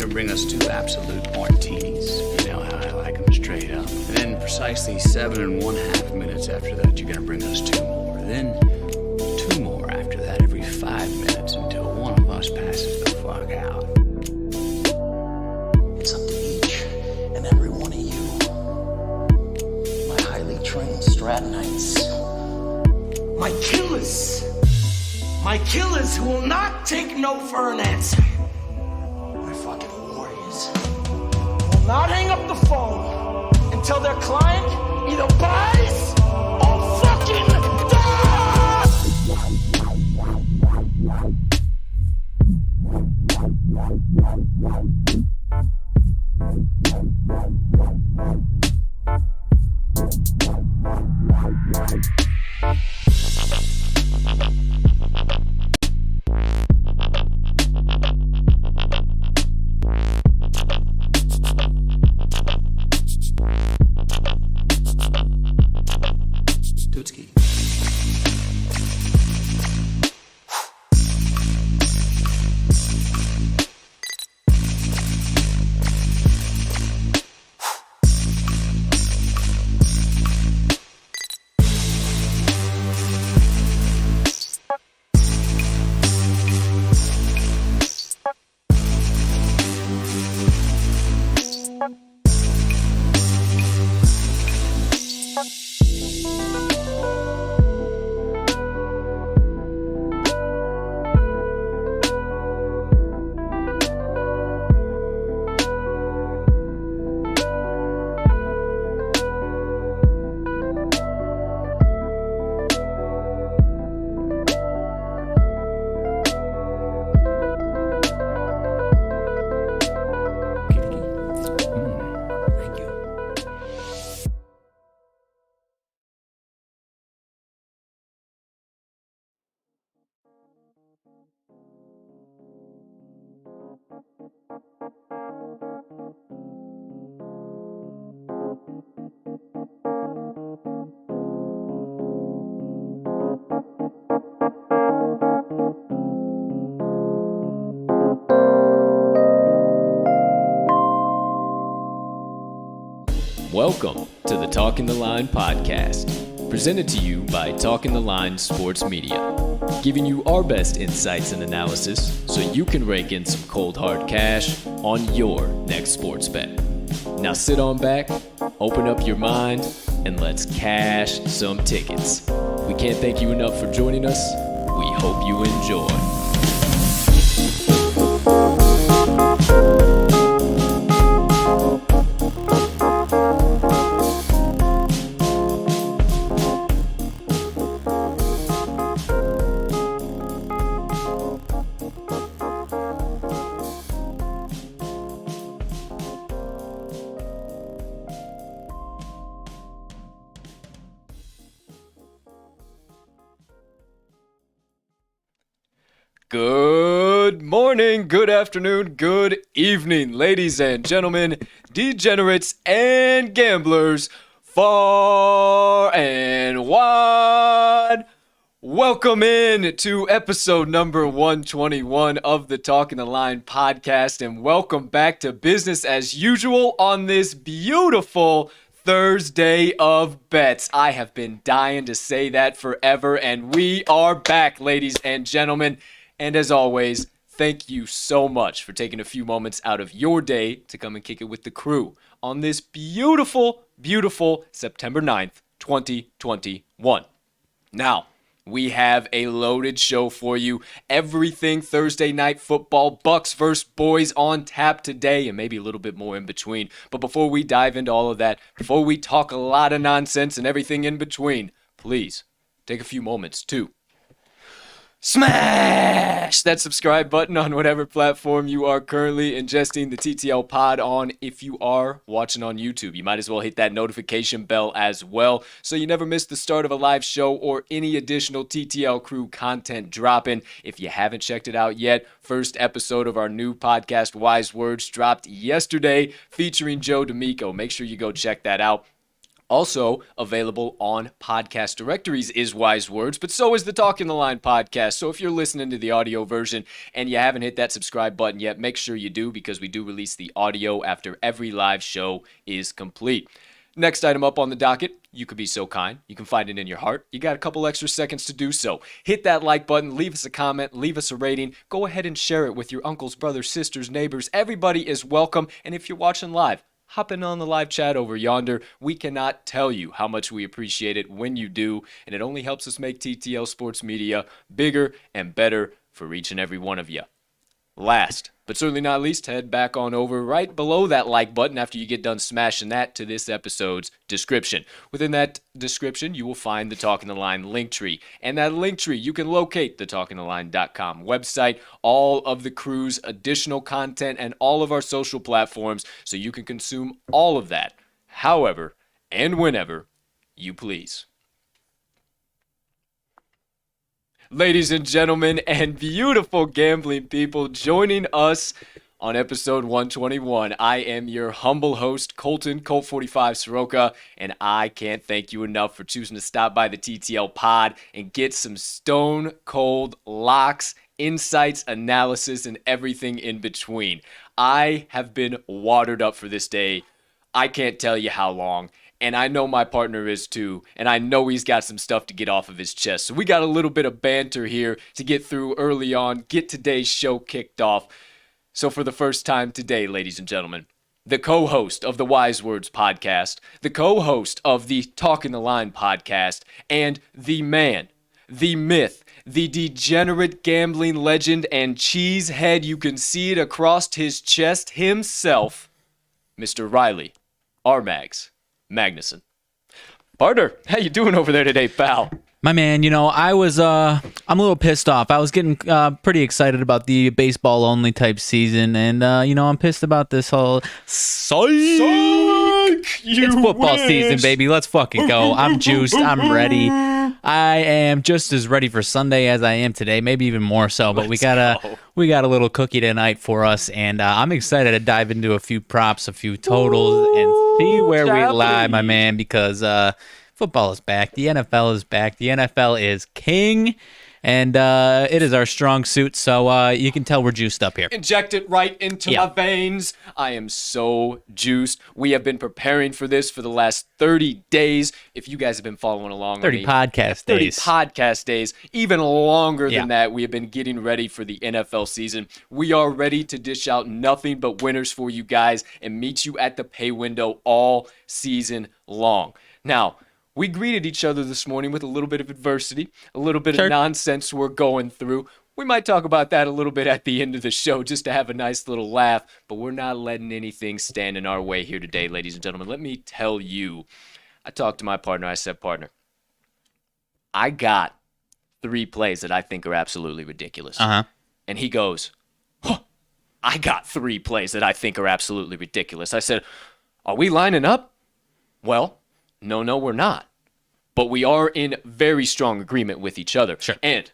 Bring us 2 absolute martinis. You know how I like them, straight up. And then precisely 7 1/2 minutes after that, you're gonna bring us 2 more. Then 2 more after that every 5 minutes until one of us passes the fuck out. It's up to each and every one of you, my highly trained Stratonites, my killers who will not take no for an answer. Not hang up the phone until their client either buys or fucking dies! Welcome to the Talking the Line podcast, presented to you by Talking the Line Sports Media, giving you our best insights and analysis so you can rake in some cold hard cash on your next sports bet. Now sit on back, open up your mind, and let's cash some tickets. We can't thank you enough for joining us. We hope you enjoy. Good morning, good afternoon, good evening, ladies and gentlemen, degenerates and gamblers, far and wide. Welcome in to episode number 121 of the Talking the Line podcast, and welcome back to business as usual on this beautiful Thursday of bets. I have been dying to say that forever, and we are back, ladies and gentlemen. And as always, thank you so much for taking a few moments out of your day to come and kick it with the crew on this beautiful, beautiful September 9th, 2021. Now, we have a loaded show for you. Everything Thursday night football, Bucks versus boys on tap today, and maybe a little bit more in between. But before we dive into all of that, before we talk a lot of nonsense and everything in between, please take a few moments to smash that subscribe button on whatever platform you are currently ingesting the TTL pod on. If you are watching on YouTube, you might as well hit that notification bell as well so you never miss the start of a live show or any additional TTL Crew content dropping. If you haven't checked it out yet, first episode of our new podcast, Wise Words, dropped yesterday featuring Joe D'Amico. Make sure you go check that out. Also available on podcast directories is Wise Words, but so is the Talking the Line podcast. So if you're listening to the audio version and you haven't hit that subscribe button yet, make sure you do, because we do release the audio after every live show is complete. Next item up on the docket, you could be so kind. You can find it in your heart. You got a couple extra seconds to do so. Hit that like button, leave us a comment, leave us a rating. Go ahead and share it with your uncles, brothers, sisters, neighbors. Everybody is welcome. And if you're watching live, hop in on the live chat over yonder. We cannot tell you how much we appreciate it when you do, and it only helps us make TTL Sports Media bigger and better for each and every one of you. Last, but certainly not least, head back on over right below that like button after you get done smashing that to this episode's description. Within that description, you will find the Talking the Line link tree. And that link tree, you can locate the talkingtheline.com website, all of the crew's additional content, and all of our social platforms, so you can consume all of that, however and whenever you please. Ladies and gentlemen and beautiful gambling people, joining us on episode 121, I am your humble host, Colt 45 Soroka, and I can't thank you enough for choosing to stop by the TTL pod and get some stone cold locks, insights, analysis, and everything in between. I have been watered up for this day. I can't tell you how long. And I know my partner is too, and I know he's got some stuff to get off of his chest. So we got a little bit of banter here to get through early on, get today's show kicked off. So for the first time today, ladies and gentlemen, the co-host of the Wise Words podcast, the co-host of the Talking the Line podcast, and the man, the myth, the degenerate gambling legend and cheesehead, you can see it across his chest himself, Mr. Riley RMags Magnuson. Partner, how you doing over there today, pal? My man, I'm a little pissed off. I was getting pretty excited about the baseball-only type season, and, I'm pissed about this whole psych! It's football season, baby. Let's fucking go. I'm juiced. I'm ready. I am just as ready for Sunday as I am today, maybe even more so, but we got a little cookie tonight for us, and I'm excited to dive into a few props, a few totals, and see where we lie, my man, because football is back. The NFL is back. The NFL is king, and it is our strong suit, so you can tell we're juiced up here. Inject it right into my veins. I am so juiced. We have been preparing for this for the last 30 days. If you guys have been following along 30 podcast days. 30 podcast days. Even longer than that, we have been getting ready for the NFL season. We are ready to dish out nothing but winners for you guys and meet you at the pay window all season long. Now, we greeted each other this morning with a little bit of adversity, a little bit of nonsense we're going through. We might talk about that a little bit at the end of the show just to have a nice little laugh, but we're not letting anything stand in our way here today, ladies and gentlemen. Let me tell you, I talked to my partner. I said, partner, I got 3 plays that I think are absolutely ridiculous. And he goes, I got 3 plays that I think are absolutely ridiculous. I said, are we lining up? Well, no, we're not. But we are in very strong agreement with each other. Sure. And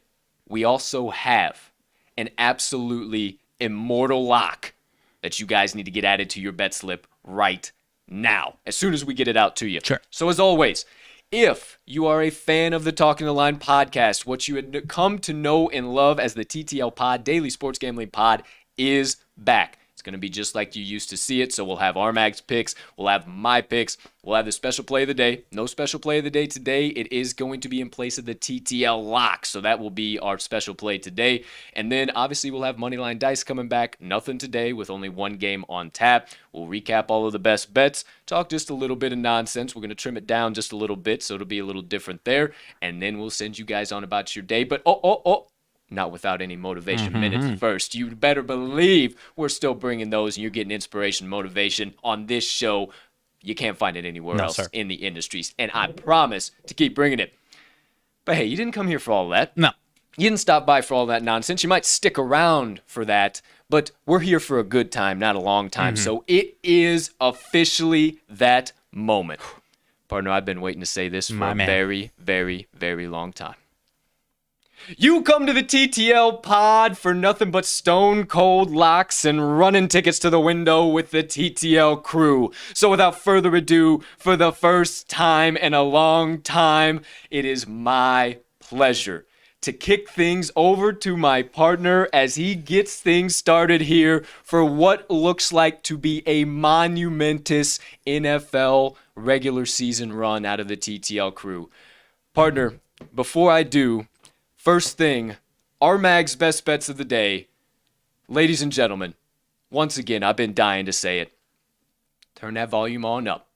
we also have an absolutely immortal lock that you guys need to get added to your bet slip right now, as soon as we get it out to you. Sure. So as always, if you are a fan of the Talking the Line podcast, what you had come to know and love as the TTL Pod, Daily Sports Gambling Pod, is back. It's going to be just like you used to see it. So we'll have RMags picks. We'll have my picks. We'll have the special play of the day. No special play of the day today. It is going to be in place of the TTL Lock. So that will be our special play today. And then obviously we'll have Moneyline Dice coming back. Nothing today with only one game on tap. We'll recap all of the best bets. Talk just a little bit of nonsense. We're going to trim it down just a little bit so it'll be a little different there. And then we'll send you guys on about your day. But not without any motivation minutes first. You better believe we're still bringing those, and you're getting inspiration, motivation on this show. You can't find it anywhere else in the industries, and I promise to keep bringing it. But hey, you didn't come here for all that. No. You didn't stop by for all that nonsense. You might stick around for that, but we're here for a good time, not a long time. So it is officially that moment. Partner, I've been waiting to say this for a very, very, very long time. You come to the TTL pod for nothing but stone cold locks and running tickets to the window with the TTL crew. So without further ado, for the first time in a long time, it is my pleasure to kick things over to my partner as he gets things started here for what looks like to be a monumentous NFL regular season run out of the TTL crew. Partner, before I do, first thing, RMags best bets of the day. Ladies and gentlemen, once again, I've been dying to say it. Turn that volume on up.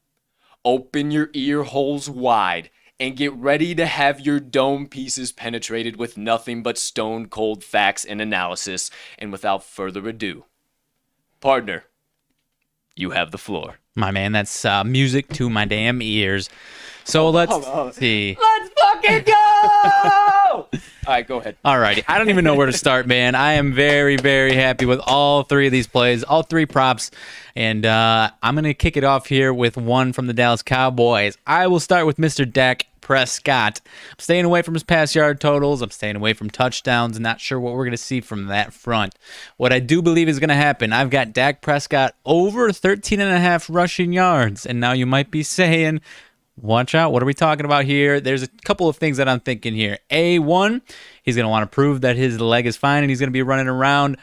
Open your ear holes wide and get ready to have your dome pieces penetrated with nothing but stone cold facts and analysis. And without further ado, partner, you have the floor. My man, that's music to my damn ears. So let's see. Let's fucking go! All right, go ahead. All righty. I don't even know where to start, man. I am very, very happy with all three of these plays, all three props. And I'm going to kick it off here with one from the Dallas Cowboys. I will start with Mr. Dak Prescott. I'm staying away from his pass yard totals. I'm staying away from touchdowns. Not sure what we're going to see from that front. What I do believe is going to happen, I've got Dak Prescott over 13.5 rushing yards. And now you might be saying, watch out. What are we talking about here? There's a couple of things that I'm thinking here. A1, he's going to want to prove that his leg is fine and he's going to be running around.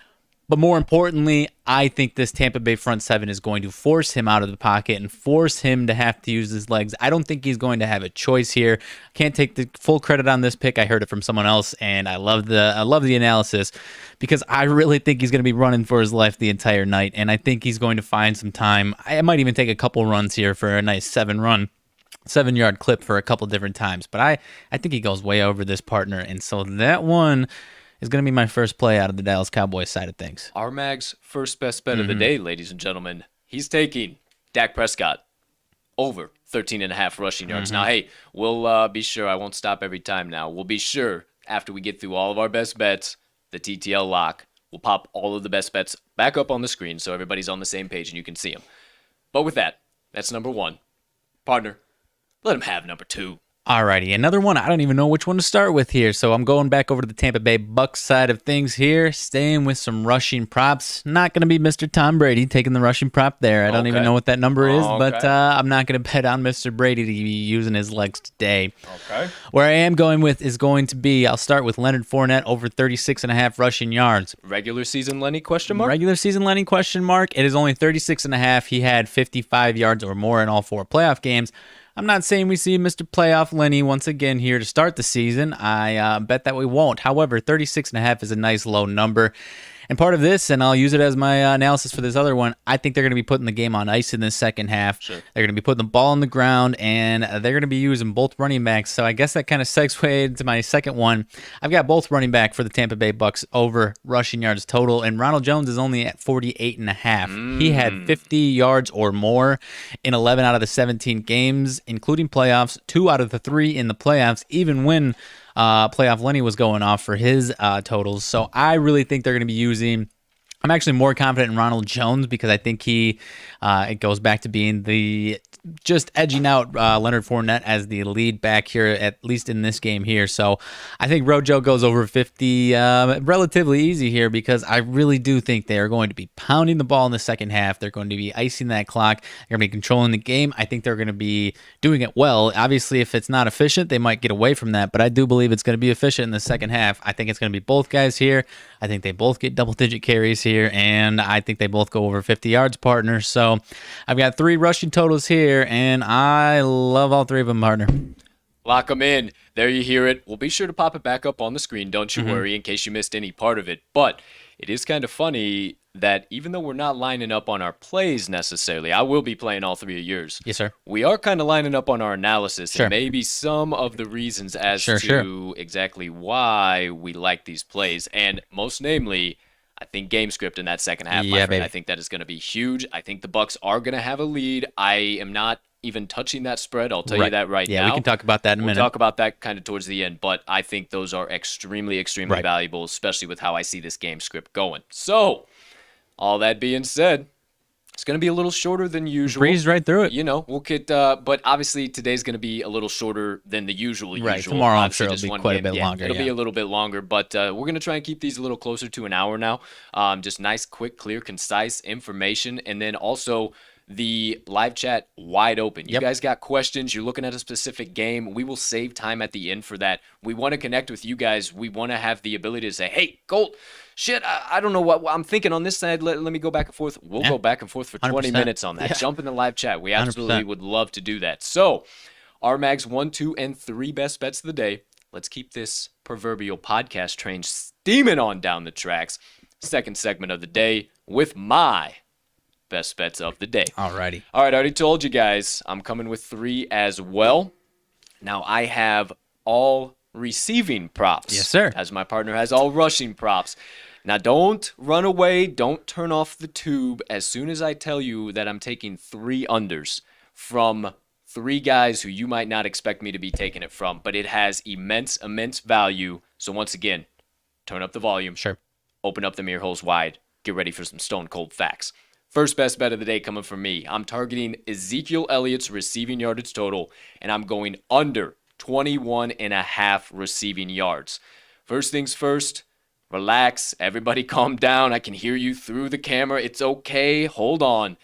But more importantly, I think this Tampa Bay front seven is going to force him out of the pocket and force him to have to use his legs. I don't think he's going to have a choice here. Can't take the full credit on this pick. I heard it from someone else, and I love the analysis because I really think he's going to be running for his life the entire night, and I think he's going to find some time. I might even take a couple runs here for a nice 7-yard clip for a couple different times. But I think he goes way over this partner, and so that one is going to be my first play out of the Dallas Cowboys side of things. RMag's first best bet of the day, ladies and gentlemen. He's taking Dak Prescott over 13.5 rushing yards. Now, hey, we'll be sure. I won't stop every time now. We'll be sure after we get through all of our best bets, the TTL lock, we'll pop all of the best bets back up on the screen so everybody's on the same page and you can see them. But with that, that's number one. Partner, let him have number two. Alrighty, another one. I don't even know which one to start with here, so I'm going back over to the Tampa Bay Bucks side of things here, staying with some rushing props. Not going to be Mr. Tom Brady taking the rushing prop there. I don't even know what that number is, but I'm not going to bet on Mr. Brady to be using his legs today. Okay. Where I am going with is going to be, I'll start with Leonard Fournette over 36.5 rushing yards. Regular season Lenny, question mark? Regular season Lenny, question mark. It is only 36.5. He had 55 yards or more in all 4 playoff games. I'm not saying we see Mr. Playoff Lenny once again here to start the season. I bet that we won't. However, 36.5 is a nice low number. And part of this, and I'll use it as my analysis for this other one, I think they're going to be putting the game on ice in the second half. Sure. They're going to be putting the ball on the ground, and they're going to be using both running backs. So I guess that kind of segues into my second one. I've got both running back for the Tampa Bay Bucks over rushing yards total, and Ronald Jones is only at 48.5. He had 50 yards or more in 11 out of the 17 games, including playoffs, 2 out of the 3 in the playoffs, even when Playoff Lenny was going off for his totals. So I really think they're going to be using I'm actually more confident in Ronald Jones because I think it goes back to being just edging out Leonard Fournette as the lead back here, at least in this game here. So I think Rojo goes over 50 relatively easy here because I really do think they are going to be pounding the ball in the second half. They're going to be icing that clock. They're going to be controlling the game. I think they're going to be doing it well. Obviously, if it's not efficient, they might get away from that, but I do believe it's going to be efficient in the second half. I think it's going to be both guys here. I think they both get double-digit carries here, and I think they both go over 50 yards, partner. So I've got 3 rushing totals here, and I love all 3 of them, partner. Lock them in. There you hear it. We'll be sure to pop it back up on the screen. Don't you worry in case you missed any part of it. But it is kind of funny that even though we're not lining up on our plays necessarily, I will be playing all 3 of yours. Yes, sir. We are kind of lining up on our analysis Sure. and maybe some of the reasons as Sure. exactly why we like these plays. And most namely, I think game script in that second half, my friend. Baby. I think that is going to be huge. I think the Bucks are going to have a lead. I am not even touching that spread. I'll tell you that right now. Yeah, we can talk about that in a minute. We'll talk about that kind of towards the end, but I think those are extremely valuable, especially with how I see this game script going. So, all that being said, it's going to be a little shorter than usual. Breeze right through it. You know, we'll get, but obviously today's going to be a little shorter than the usual. Right, tomorrow I'm sure Obviously, it'll just be quite a one bit game. longer. It'll be a little bit longer, but we're going to try and keep these a little closer to an hour now. Just nice, quick, clear, concise information, and then also the live chat wide open. You guys got questions, you're looking at a specific game, we will save time at the end for that. We want to connect with you guys. We want to have the ability to say, hey, Colt, shit, I don't know what I'm thinking on this side. Let me go back and forth. We'll go back and forth for 20 minutes on that. Yeah. Jump in the live chat. We absolutely would love to do that. So, RMags 1, 2, and 3 best bets of the day. Let's keep this proverbial podcast train steaming on down the tracks. Second segment of the day with my best bets of the day. Alrighty. All right, I already told you guys I'm coming with 3 as well. Now I have all receiving props. Yes, sir. As my partner has all rushing props. Now don't run away. Don't turn off the tube as soon as I tell you that I'm taking 3 unders from 3 guys who you might not expect me to be taking it from, but it has immense value. So once again, turn up the volume. Sure. Open up the ear holes wide. Get ready for some stone cold facts. First best bet of the day coming from me. I'm targeting Ezekiel Elliott's receiving yardage total, and I'm going under 21.5 receiving yards. First things first, relax. Everybody calm down. I can hear you through the camera. It's okay. Hold on.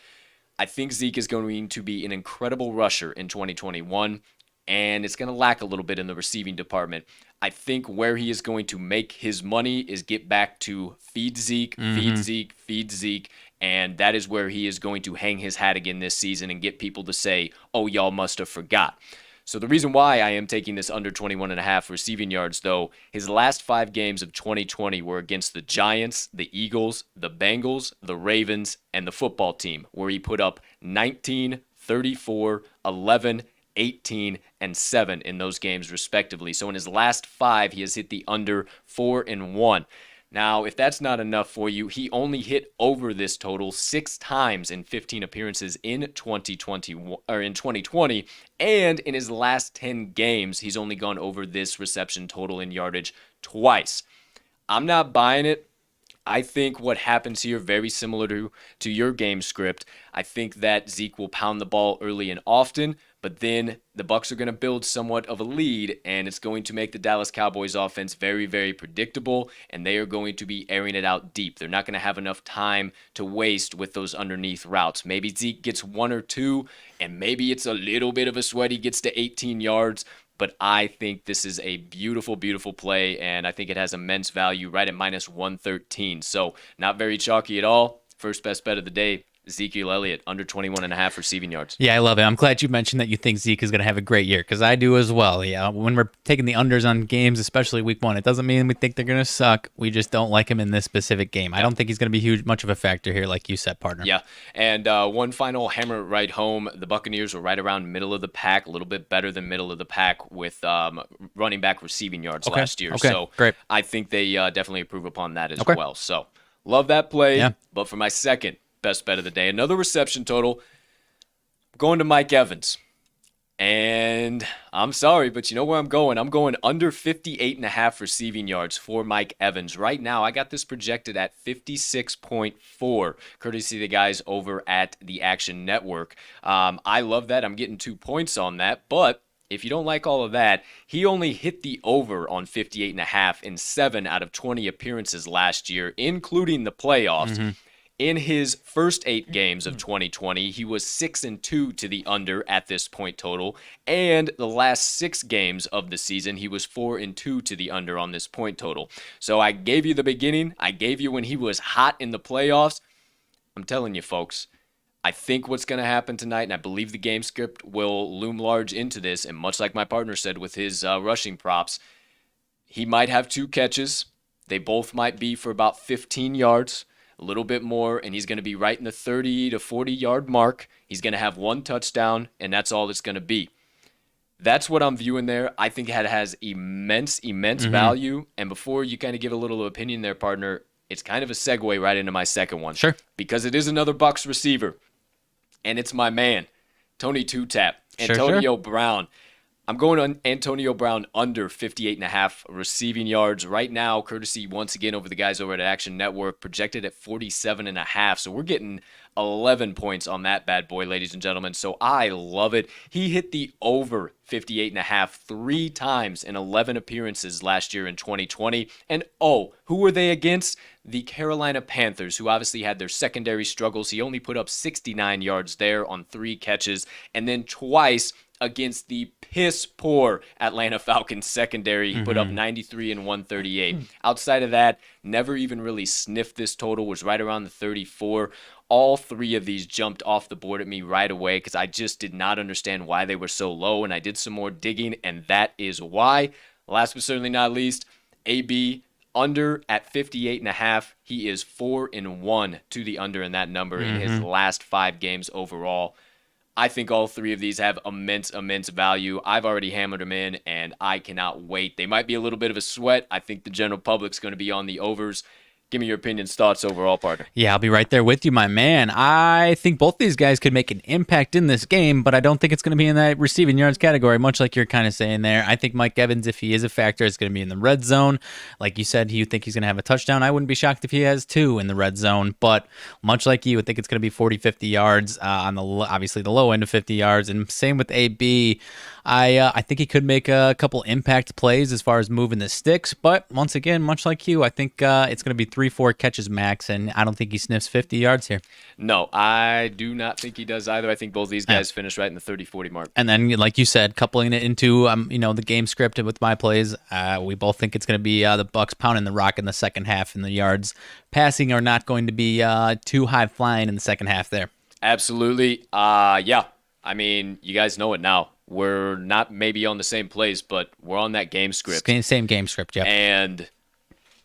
I think Zeke is going to be an incredible rusher in 2021, and it's going to lack a little bit in the receiving department. I think where he is going to make his money is get back to feed Zeke, feed Zeke, feed Zeke, and that is where he is going to hang his hat again this season and get people to say, oh, y'all must have forgot. So the reason why I am taking this under 21.5 receiving yards, though, his last 5 games of 2020 were against the Giants, the Eagles, the Bengals, the Ravens, and the football team, where he put up 19, 34, 11, 18, and 7 in those games, respectively. So in his last 5, he has hit the under 4-1. Now, if that's not enough for you, he only hit over this total 6 times in 15 appearances in 2020, and in his last 10 games, he's only gone over this reception total in yardage twice. I'm not buying it. I think what happens here, very similar to your game script. I think that Zeke will pound the ball early and often, but then the Bucks are going to build somewhat of a lead, and it's going to make the Dallas Cowboys offense very, very predictable, and they are going to be airing it out deep. They're not going to have enough time to waste with those underneath routes. Maybe Zeke gets 1 or 2, and maybe it's a little bit of a sweat. He gets to 18 yards. But I think this is a beautiful, beautiful play, and I think it has immense value right at minus 113. So not very chalky at all. First best bet of the day, Ezekiel Elliott, under 21.5 receiving yards. Yeah, I love it. I'm glad you mentioned that you think Zeke is going to have a great year, because I do as well. Yeah, when we're taking the unders on games, especially week 1, it doesn't mean we think they're going to suck. We just don't like him in this specific game. I don't think he's going to be much of a factor here, like you said, partner. Yeah, and one final hammer right home. The Buccaneers were right around middle of the pack, a little bit better than middle of the pack with running back receiving yards last year. Okay, so great. I think they definitely improve upon that as well. So love that play. Yeah. But for my second best bet of the day, another reception total, going to Mike Evans. And I'm sorry, but you know where I'm going? I'm going under 58.5 receiving yards for Mike Evans. Right now, I got this projected at 56.4, courtesy of the guys over at the Action Network. I love that. I'm getting 2 points on that. But if you don't like all of that, he only hit the over on 58.5 in 7 out of 20 appearances last year, including the playoffs. In his first 8 games of 2020, he was 6-2 to the under at this point total. And the last 6 games of the season, he was 4-2 to the under on this point total. So I gave you the beginning. I gave you when he was hot in the playoffs. I'm telling you, folks, I think what's going to happen tonight, and I believe the game script will loom large into this, and much like my partner said with his rushing props, he might have 2 catches. They both might be for about 15 yards. A little bit more, and he's going to be right in the 30 to 40-yard mark. He's going to have 1 touchdown, and that's all it's going to be. That's what I'm viewing there. I think it has immense value. And before you kind of give a little opinion there, partner, it's kind of a segue right into my second one. Sure. Because it is another Bucks receiver, and it's my man, Tony Two-Tap, Antonio Brown. I'm going on Antonio Brown under 58.5 receiving yards right now, courtesy once again over the guys over at Action Network, projected at 47.5. So we're getting 11 points on that bad boy, ladies and gentlemen. So I love it. He hit the over 58.5 3 times in 11 appearances last year in 2020. And who were they against? The Carolina Panthers, who obviously had their secondary struggles. He only put up 69 yards there on 3 catches, and then twice against the piss-poor Atlanta Falcons secondary. He put up 93 and 138. Outside of that, never even really sniffed this total, was right around the 34. All 3 of these jumped off the board at me right away because I just did not understand why they were so low, and I did some more digging, and that is why. Last but certainly not least, AB under at 58.5. He is 4-1 to the under in that number in his last 5 games overall. I think all 3 of these have immense value. I've already hammered them in, and I cannot wait. They might be a little bit of a sweat. I think the general public's going to be on the overs. Give me your opinions, thoughts overall, partner. Yeah, I'll be right there with you, my man. I think both these guys could make an impact in this game, but I don't think it's going to be in that receiving yards category, much like you're kind of saying there. I think Mike Evans, if he is a factor, is going to be in the red zone. Like you said, you think he's going to have a touchdown. I wouldn't be shocked if he has 2 in the red zone, but much like you, I think it's going to be 40, 50 yards on the obviously the low end of 50 yards, and same with AB. I think he could make a couple impact plays as far as moving the sticks, but once again, much like you, I think it's going to be 3-4 catches max, and I don't think he sniffs 50 yards here. No, I do not think he does either. I think both these guys finish right in the 30-40 mark. And then, like you said, coupling it into the game script with my plays, we both think it's going to be the Bucks pounding the rock in the second half, and the yards passing are not going to be too high flying in the second half there. Absolutely. Yeah. I mean, you guys know it now. We're not maybe on the same place, but we're on that game script. Same game script, yeah. And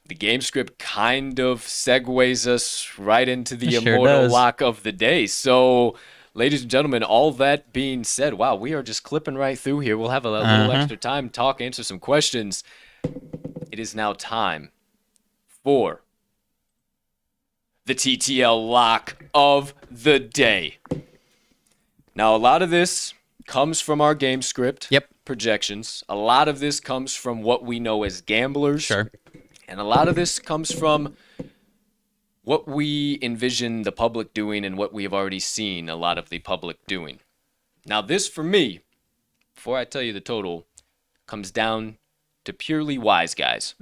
the game script kind of segues us right into the immortal lock of the day. So, ladies and gentlemen, all that being said, wow, we are just clipping right through here. We'll have a little extra time to answer some questions. It is now time for the TTL lock of the day. Now, a lot of this comes from our game script projections. A lot of this comes from what we know as gamblers. Sure. And a lot of this comes from what we envision the public doing and what we have already seen a lot of the public doing. Now, this for me, before I tell you the total, comes down to purely wise guys.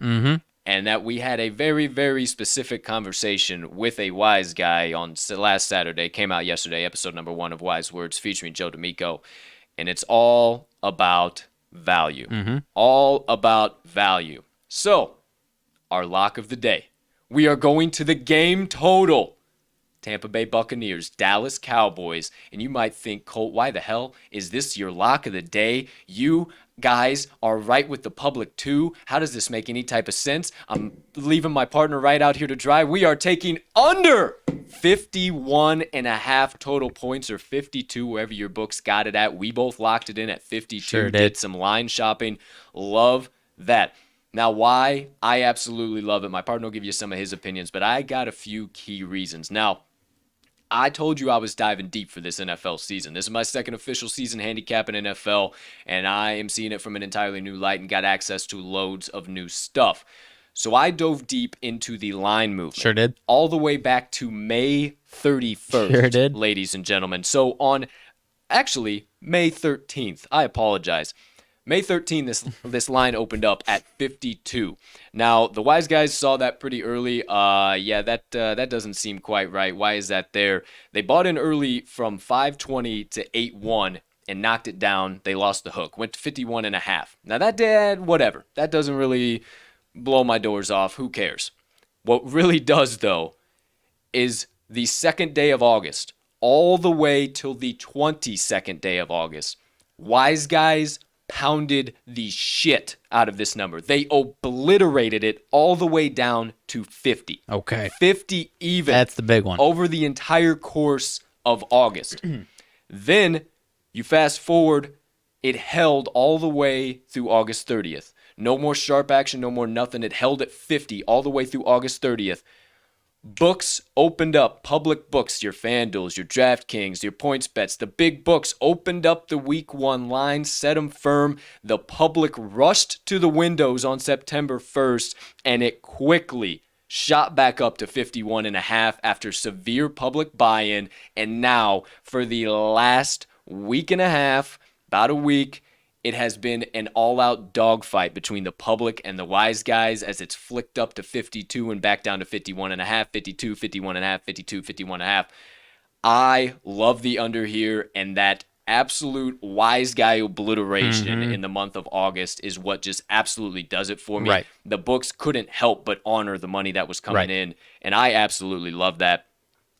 And that we had a very, very specific conversation with a wise guy on last Saturday. Came out yesterday, episode number 1 of Wise Words featuring Joe D'Amico. And it's all about value. All about value. So, our lock of the day. We are going to the game total. Tampa Bay Buccaneers, Dallas Cowboys. And you might think, Colt, why the hell is this your lock of the day? You guys are right with the public too. How does this make any type of sense? I'm leaving my partner right out here to dry. We are taking under 51.5 total points, or 52, wherever your books got it at. We both locked it in at 52. Sure did some line shopping. Love that. Now, why? I absolutely love it. My partner will give you some of his opinions, but I got a few key reasons. Now, I told you I was diving deep for this NFL season. This is my second official season handicapping NFL, and I am seeing it from an entirely new light and got access to loads of new stuff. So I dove deep into the line movement. Sure did. All the way back to May 31st, Sure did. ladies and gentlemen. So on, actually, May 13th, I apologize. May 13th, this line opened up at 52. Now, the wise guys saw that pretty early. That doesn't seem quite right. Why is that there? They bought in early from 520 to 81 and knocked it down. They lost the hook. Went to 51.5. Now, that did whatever. That doesn't really blow my doors off. Who cares? What really does, though, is the second day of August, all the way till the 22nd day of August, wise guys pounded the shit out of this number. They obliterated it all the way down to 50. Okay. 50 even. That's the big one. Over the entire course of August. Then you fast forward, it held all the way through August 30th. No more sharp action, no more nothing. It held at 50 all the way through August 30th. Books opened up, public books, your FanDuels, your DraftKings, your points bets, the big books opened up the week 1 line, set them firm. The public rushed to the windows on September 1st, and it quickly shot back up to 51.5 after severe public buy-in. And now, for the last week and a half, about a week, it has been an all-out dogfight between the public and the wise guys as it's flicked up to 52 and back down to 51.5, 52, 51.5, 52, 51.5. I love the under here, and that absolute wise guy obliteration in the month of August is what just absolutely does it for me. Right. The books couldn't help but honor the money that was coming in, and I absolutely love that.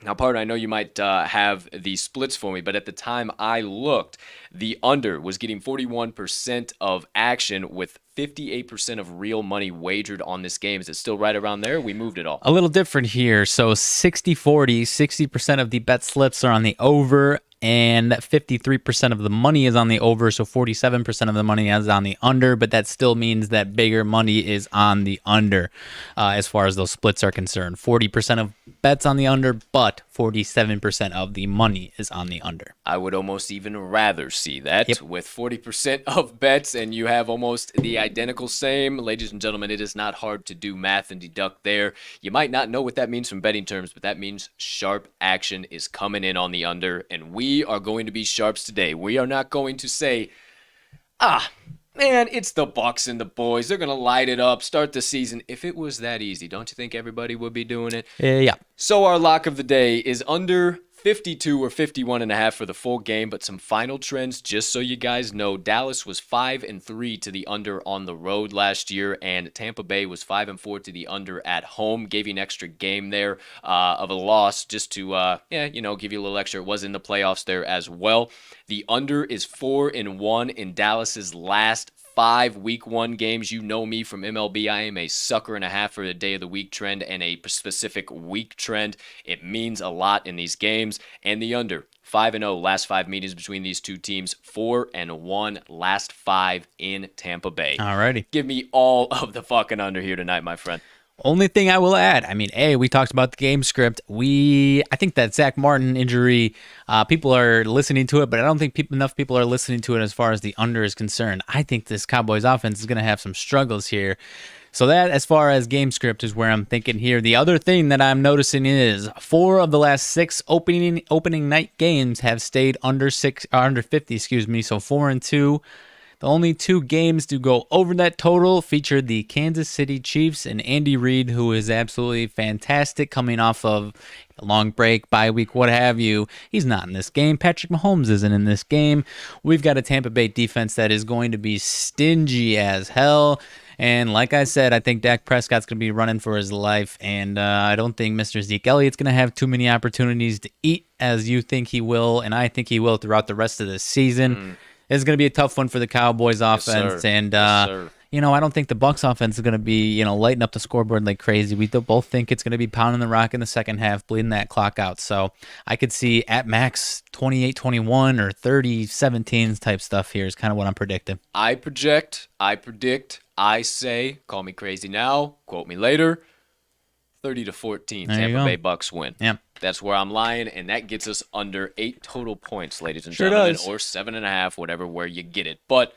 Now, partner, I know you might have the splits for me, but at the time I looked, the under was getting 41% of action with 58% of real money wagered on this game. Is it still right around there? We moved it all. A little different here. So 60-40, 60% of the bet slips are on the over, and 53% of the money is on the over, so 47% of the money is on the under, but that still means that bigger money is on the under as far as those splits are concerned. 40% of bets on the under, but 47% of the money is on the under. I would almost even rather see that with 40% of bets, and you have almost the identical same. Ladies and gentlemen, it is not hard to do math and deduct there. You might not know what that means from betting terms, but that means sharp action is coming in on the under, and we are going to be sharps today. We are not going to say, man, it's the Bucks and the boys. They're going to light it up, start the season. If it was that easy, don't you think everybody would be doing it? Yeah. So our lock of the day is under 52 or 51.5 for the full game, but some final trends just so you guys know. Dallas was 5-3 to the under on the road last year, and Tampa Bay was 5-4 to the under at home. Gave you an extra game there of a loss just to, give you a little extra. It was in the playoffs there as well. The under is 4-1 in Dallas's last 5 week 1 games. You know me from MLB. I am a sucker and a half for the day of the week trend and a specific week trend. It means a lot in these games. And the under, 5-0 last 5 meetings between these two teams, 4-1 last 5 in Tampa Bay. Alrighty. Give me all of the fucking under here tonight, my friend. Only thing I will add, we talked about the game script. I think that Zach Martin injury, people are listening to it, but I don't think enough people are listening to it as far as the under is concerned. I think this Cowboys offense is going to have some struggles here. So that, as far as game script, is where I'm thinking here. The other thing that I'm noticing is 4 of the last 6 opening night games have stayed under 50. So 4-2. The only 2 games to go over that total featured the Kansas City Chiefs and Andy Reid, who is absolutely fantastic coming off of a long break, bye week, what have you. He's not in this game. Patrick Mahomes isn't in this game. We've got a Tampa Bay defense that is going to be stingy as hell. And like I said, I think Dak Prescott's going to be running for his life, and I don't think Mr. Zeke Elliott's going to have too many opportunities to eat as you think he will, and I think he will throughout the rest of the season. It's going to be a tough one for the Cowboys offense, and I don't think the Bucks offense is going to be, lighting up the scoreboard like crazy. We both think it's going to be pounding the rock in the second half, bleeding that clock out. So I could see at max 28-21 or 30-17 type stuff here is kind of what I'm predicting. I predict, I say, call me crazy now, quote me later, 30-14, Tampa Bay Bucks win. Yeah. That's where I'm lying, and that gets us under 8 total points, ladies and Sure gentlemen, does. or 7.5, whatever, where you get it. But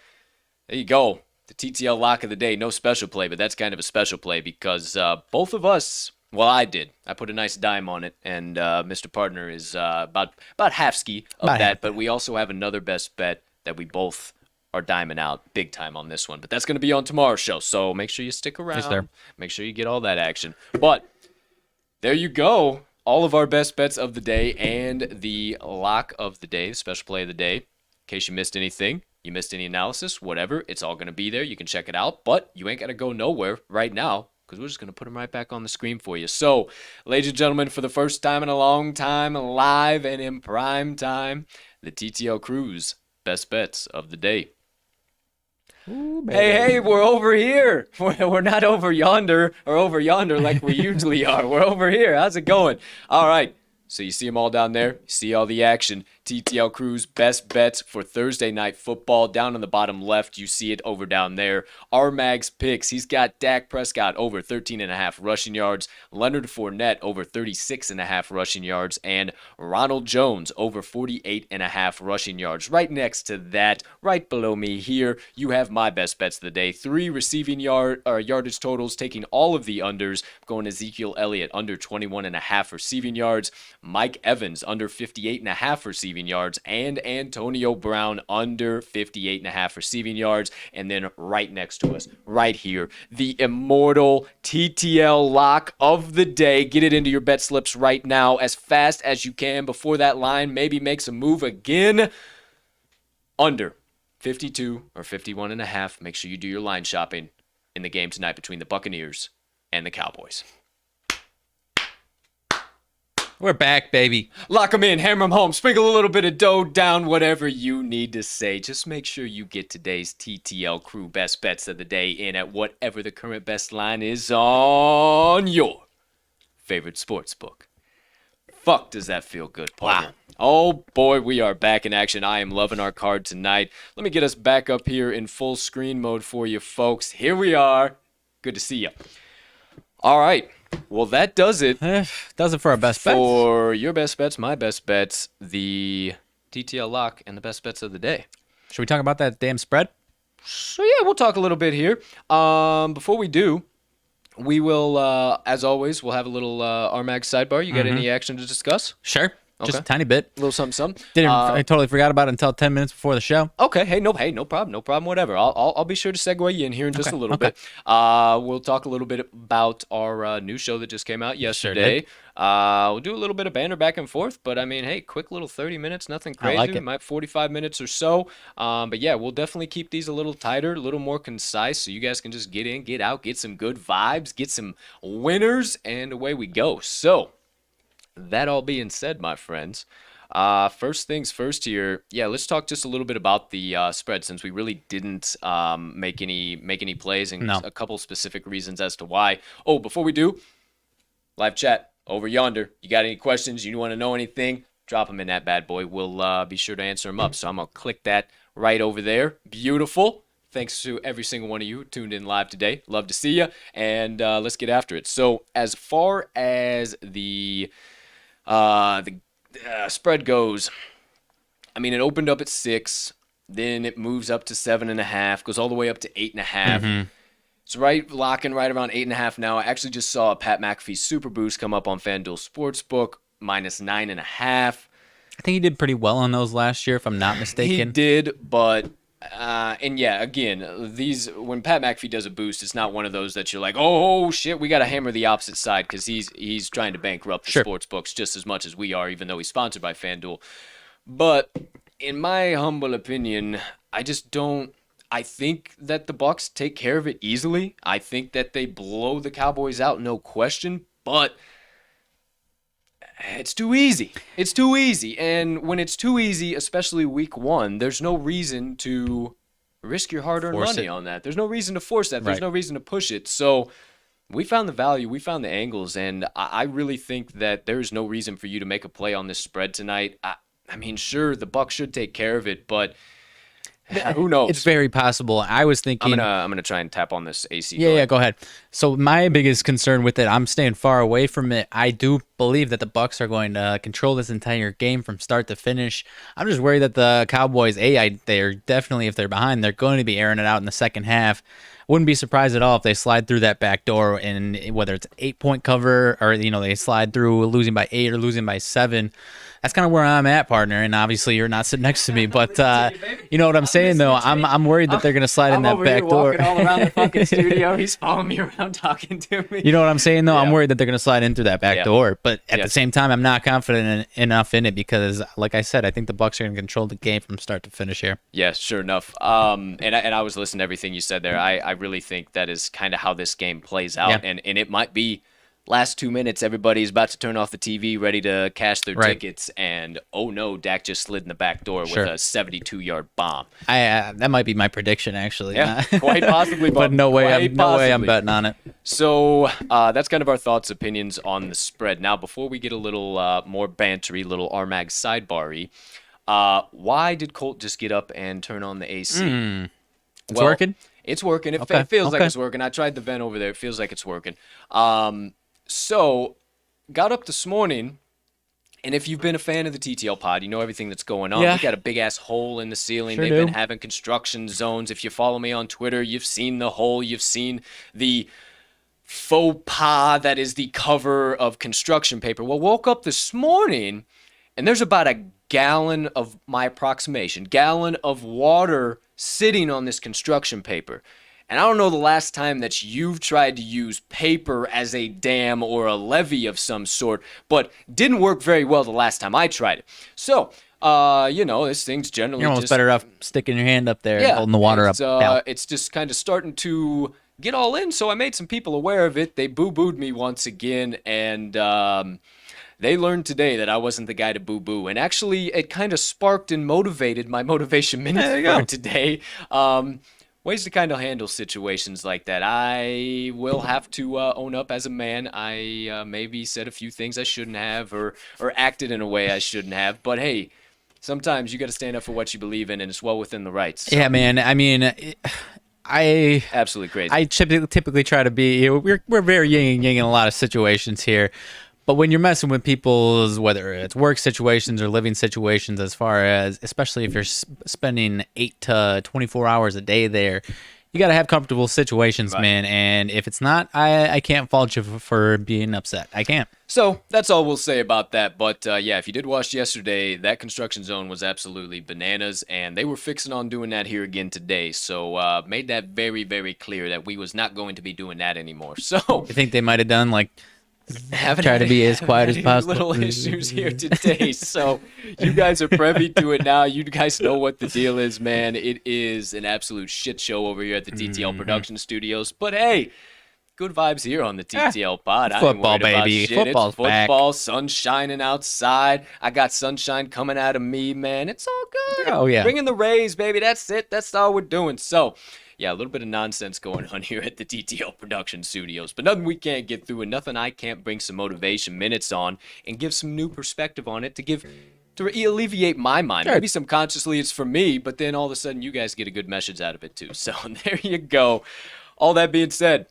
there you go. The TTL lock of the day. No special play, but that's kind of a special play because both of us, well, I did. I put a nice dime on it, and Mr. Partner is about half-ski of About that. half. But we also have another best bet that we both are diming out big time on this one. But that's going to be on tomorrow's show, so make sure you stick around. sir. Make sure you get all that action. But there you go. All of our best bets of the day and the lock of the day, the special play of the day. In case you missed anything, you missed any analysis, whatever, it's all going to be there. You can check it out, but you ain't got to go nowhere right now because we're just going to put them right back on the screen for you. So, ladies and gentlemen, for the first time in a long time, live and in prime time, the TTL Crew's best bets of the day. Hey, we're over here. We're not over yonder like we usually are. We're over here. How's it going? All right. So you see them all down there. You see all the action. TTL Crew's best bets for Thursday night football. Down on the bottom left, you see it over down there. RMags picks. He's got Dak Prescott over 13.5 rushing yards. Leonard Fournette over 36.5 rushing yards. And Ronald Jones over 48.5 rushing yards. Right next to that, right below me here, you have my best bets of the day. 3 receiving yardage totals, taking all of the unders. Going Ezekiel Elliott under 21.5 receiving yards. Mike Evans under 58.5 receiving yards, and Antonio Brown under 58.5 receiving yards. And then right next to us, right here, the immortal TTL lock of the day. Get it into your bet slips right now as fast as you can before that line maybe makes a move again. Under 52 or 51.5. Make sure you do your line shopping in the game tonight between the Buccaneers and the Cowboys. We're back, baby. Lock them in, hammer them home, sprinkle a little bit of dough down, whatever you need to say. Just make sure you get today's TTL Crew best bets of the day in at whatever the current best line is on your favorite sports book. Fuck, does that feel good, partner? Wow. Oh, boy, we are back in action. I am loving our card tonight. Let me get us back up here in full screen mode for you folks. Here we are. Good to see you. All right. Well, that does it. Does it for our best bets. For your best bets, my best bets, the TTL lock, and the best bets of the day. Should we talk about that damn spread? So, yeah, we'll talk a little bit here. Before we do, we will, as always, we'll have a little RMags Sidebar. You got any action to discuss? Sure. Just Okay. a tiny bit. A little something. I totally forgot about it until 10 minutes before the show. Okay. Hey, no problem. Whatever. I'll be sure to segue you in here in just a little bit. We'll talk a little bit about our new show that just came out yesterday. We'll do a little bit of banter back and forth, but I mean, hey, quick little 30 minutes, nothing crazy. I like it. Might 45 minutes or so. But yeah, we'll definitely keep these a little tighter, a little more concise, so you guys can just get in, get out, get some good vibes, get some winners, and away we go. So, that all being said, my friends, first things first here. Yeah, let's talk just a little bit about the spread, since we really didn't make any plays, and a couple specific reasons as to why. Oh, before we do, live chat over yonder. You got any questions? You want to know anything? Drop them in that bad boy. We'll be sure to answer them up. So I'm gonna click that right over there. Beautiful. Thanks to every single one of you who tuned in live today. Love to see you, and let's get after it. So as far as the spread goes, I mean, it opened up at 6, then it moves up to 7.5, goes all the way up to 8.5. It's locking right around 8.5 now. I actually just saw a Pat McAfee Super Boost come up on FanDuel Sportsbook, minus 9.5. I think he did pretty well on those last year, if I'm not mistaken. He did, but and yeah, again, when Pat McAfee does a boost, it's not one of those that you're like, oh shit, we got to hammer the opposite side, because he's trying to bankrupt the sports books just as much as we are, even though he's sponsored by FanDuel. But in my humble opinion, I think that the Bucks take care of it easily. I think that they blow the Cowboys out, no question, but it's too easy. It's too easy. And when it's too easy, especially week 1, there's no reason to risk your hard-earned money on that. There's no reason to force that. There's no reason to push it. So we found the value. We found the angles. And I really think that there's no reason for you to make a play on this spread tonight. I mean, sure, the Bucs should take care of it, but Who knows? It's very possible. I was thinking. I'm gonna try and tap on this AC. Yeah, go ahead. So my biggest concern with it, I'm staying far away from it. I do believe that the Bucks are going to control this entire game from start to finish. I'm just worried that the Cowboys, they're definitely, if they're behind, they're going to be airing it out in the second half. Wouldn't be surprised at all if they slide through that back door, and whether it's an 8-point cover or they slide through losing by 8 or losing by 7. That's kind of where I'm at, partner. And obviously, you're not sitting next to me, but you know what I'm saying, though. I'm worried that they're gonna slide in that back door. I'm over here walking all around the fucking studio. He's following me around, talking to me. You know what I'm saying, though. Yeah. I'm worried that they're gonna slide in through that back door. But at the same time, I'm not confident enough in it because, like I said, I think the Bucks are gonna control the game from start to finish here. Yeah, sure enough. And I was listening to everything you said there. I really think that is kind of how this game plays out, and it might be. Last 2 minutes, everybody's about to turn off the TV, ready to cash their tickets, and oh no, Dak just slid in the back door with a 72-yard bomb. That might be my prediction, actually. Yeah, quite possibly, but no way I'm betting on it. So that's kind of our thoughts, opinions on the spread. Now, before we get a little more bantery, little RMags Sidebar-y, why did Colt just get up and turn on the AC? It's working? It's working. It feels like it's working. I tried the vent over there. It feels like it's working. So, got up this morning, and if you've been a fan of the TTL pod, you know everything that's going on. We got a big-ass hole in the ceiling. They've been having construction zones. If you follow me on Twitter, you've seen the hole. You've seen the faux pas that is the cover of construction paper. Well, woke up this morning, and there's about a gallon of water sitting on this construction paper. And I don't know the last time that you've tried to use paper as a dam or a levee of some sort, but didn't work very well the last time I tried it. So, this thing's generally You're almost just better off sticking your hand up there and holding the water up. It's just kind of starting to get all in, so I made some people aware of it. They boo-booed me once again, and they learned today that I wasn't the guy to boo-boo. And actually, it kind of sparked and motivated my motivation minute for today. Ways to kind of handle situations like that. I will have to own up as a man. I maybe said a few things I shouldn't have or acted in a way I shouldn't have. But hey, sometimes you got to stand up for what you believe in, and it's well within the rights. So. Yeah, man. I mean, I absolutely crazy. I typically try to be. We're very yin and yang in a lot of situations here. But when you're messing with people's, whether it's work situations or living situations, especially if you're spending 8 to 24 hours a day there, you got to have comfortable situations, man. And if it's not, I can't fault you for being upset. I can't. So that's all we'll say about that. But if you did watch yesterday, that construction zone was absolutely bananas, and they were fixing on doing that here again today. So made that very, very clear that we was not going to be doing that anymore. So you think they might have done try to be as quiet as possible. Little issues here today, so you guys are privy to it now. You guys know what the deal is, man. It is an absolute shit show over here at the TTL Production Studios. But hey, good vibes here on the TTL pod. Football, baby. Football's back. Football, sun shining outside. I got sunshine coming out of me, man. It's all good. Oh yeah, bringing the rays, baby. That's it. That's all we're doing. So. Yeah, a little bit of nonsense going on here at the TTL Production Studios, but nothing we can't get through and nothing I can't bring some motivation minutes on and give some new perspective on it to alleviate my mind. Sure. Maybe subconsciously it's for me, but then all of a sudden you guys get a good message out of it too. So there you go. All that being said,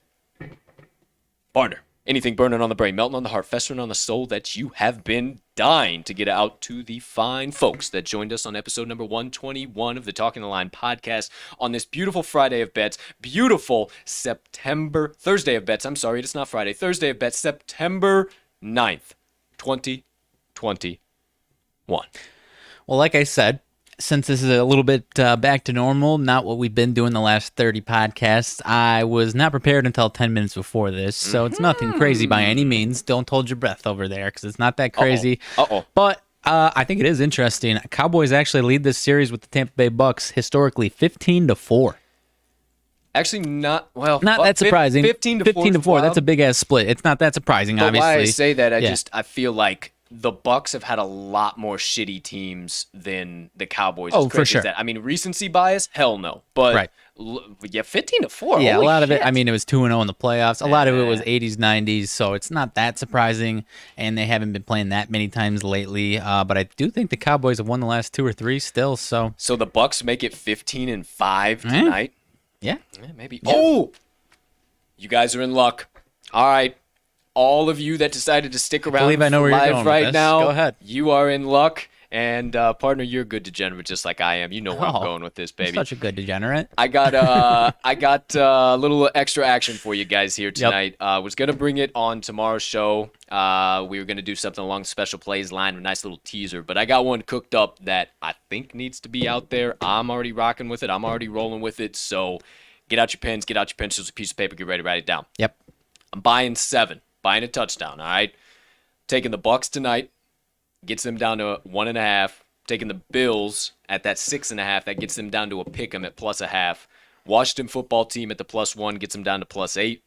Banter. Anything burning on the brain, melting on the heart, festering on the soul that you have been dying to get out to the fine folks that joined us on episode number 121 of the Talking the Line podcast on this beautiful Friday of bets, beautiful Thursday of bets, it's not Friday, Thursday of bets, September 9th, 2021. Well, like I said, since this is a little bit back to normal, not what we've been doing the last 30 podcasts, I was not prepared until 10 minutes before this, so it's nothing crazy by any means. Don't hold your breath over there, because it's not that crazy. But I think it is interesting. Cowboys actually lead this series with the Tampa Bay Bucks historically 15-4. Actually, not that surprising. 15-4. That's a big ass split. It's not that surprising, but obviously. Why I say that, I feel like the Bucks have had a lot more shitty teams than the Cowboys. Oh, As crazy for as sure. that. I mean, recency bias? Hell no. But Right. Yeah, 15-4. Yeah, a Holy lot of it. shit. I mean, it was 2-0 in the playoffs. A lot of it was 80s, 90s, so it's not that surprising. And they haven't been playing that many times lately. But I do think the Cowboys have won the last 2 or 3 still. So the Bucks make it 15-5 tonight. yeah, Maybe. Oh, you guys are in luck. All right, all of you that decided to stick around believe I know where you're live going with right this. now, Go ahead. You are in luck. And partner, you're a good degenerate just like I am. You know where I'm going with this, baby. Such a good degenerate. I got a little extra action for you guys here tonight. Was gonna bring it on tomorrow's show. We were gonna do something along the special plays line, a nice little teaser. But I got one cooked up that I think needs to be out there. I'm already rocking with it. I'm already rolling with it. So get out your pens, get out your pencils, a piece of paper, get ready to write it down. Yep. I'm buying 7, buying a touchdown. All right, taking the Bucks tonight. Gets them down to 1.5. Taking the Bills at that 6.5, that gets them down to a pick 'em at +0.5. Washington football team at the +1 gets them down to +8.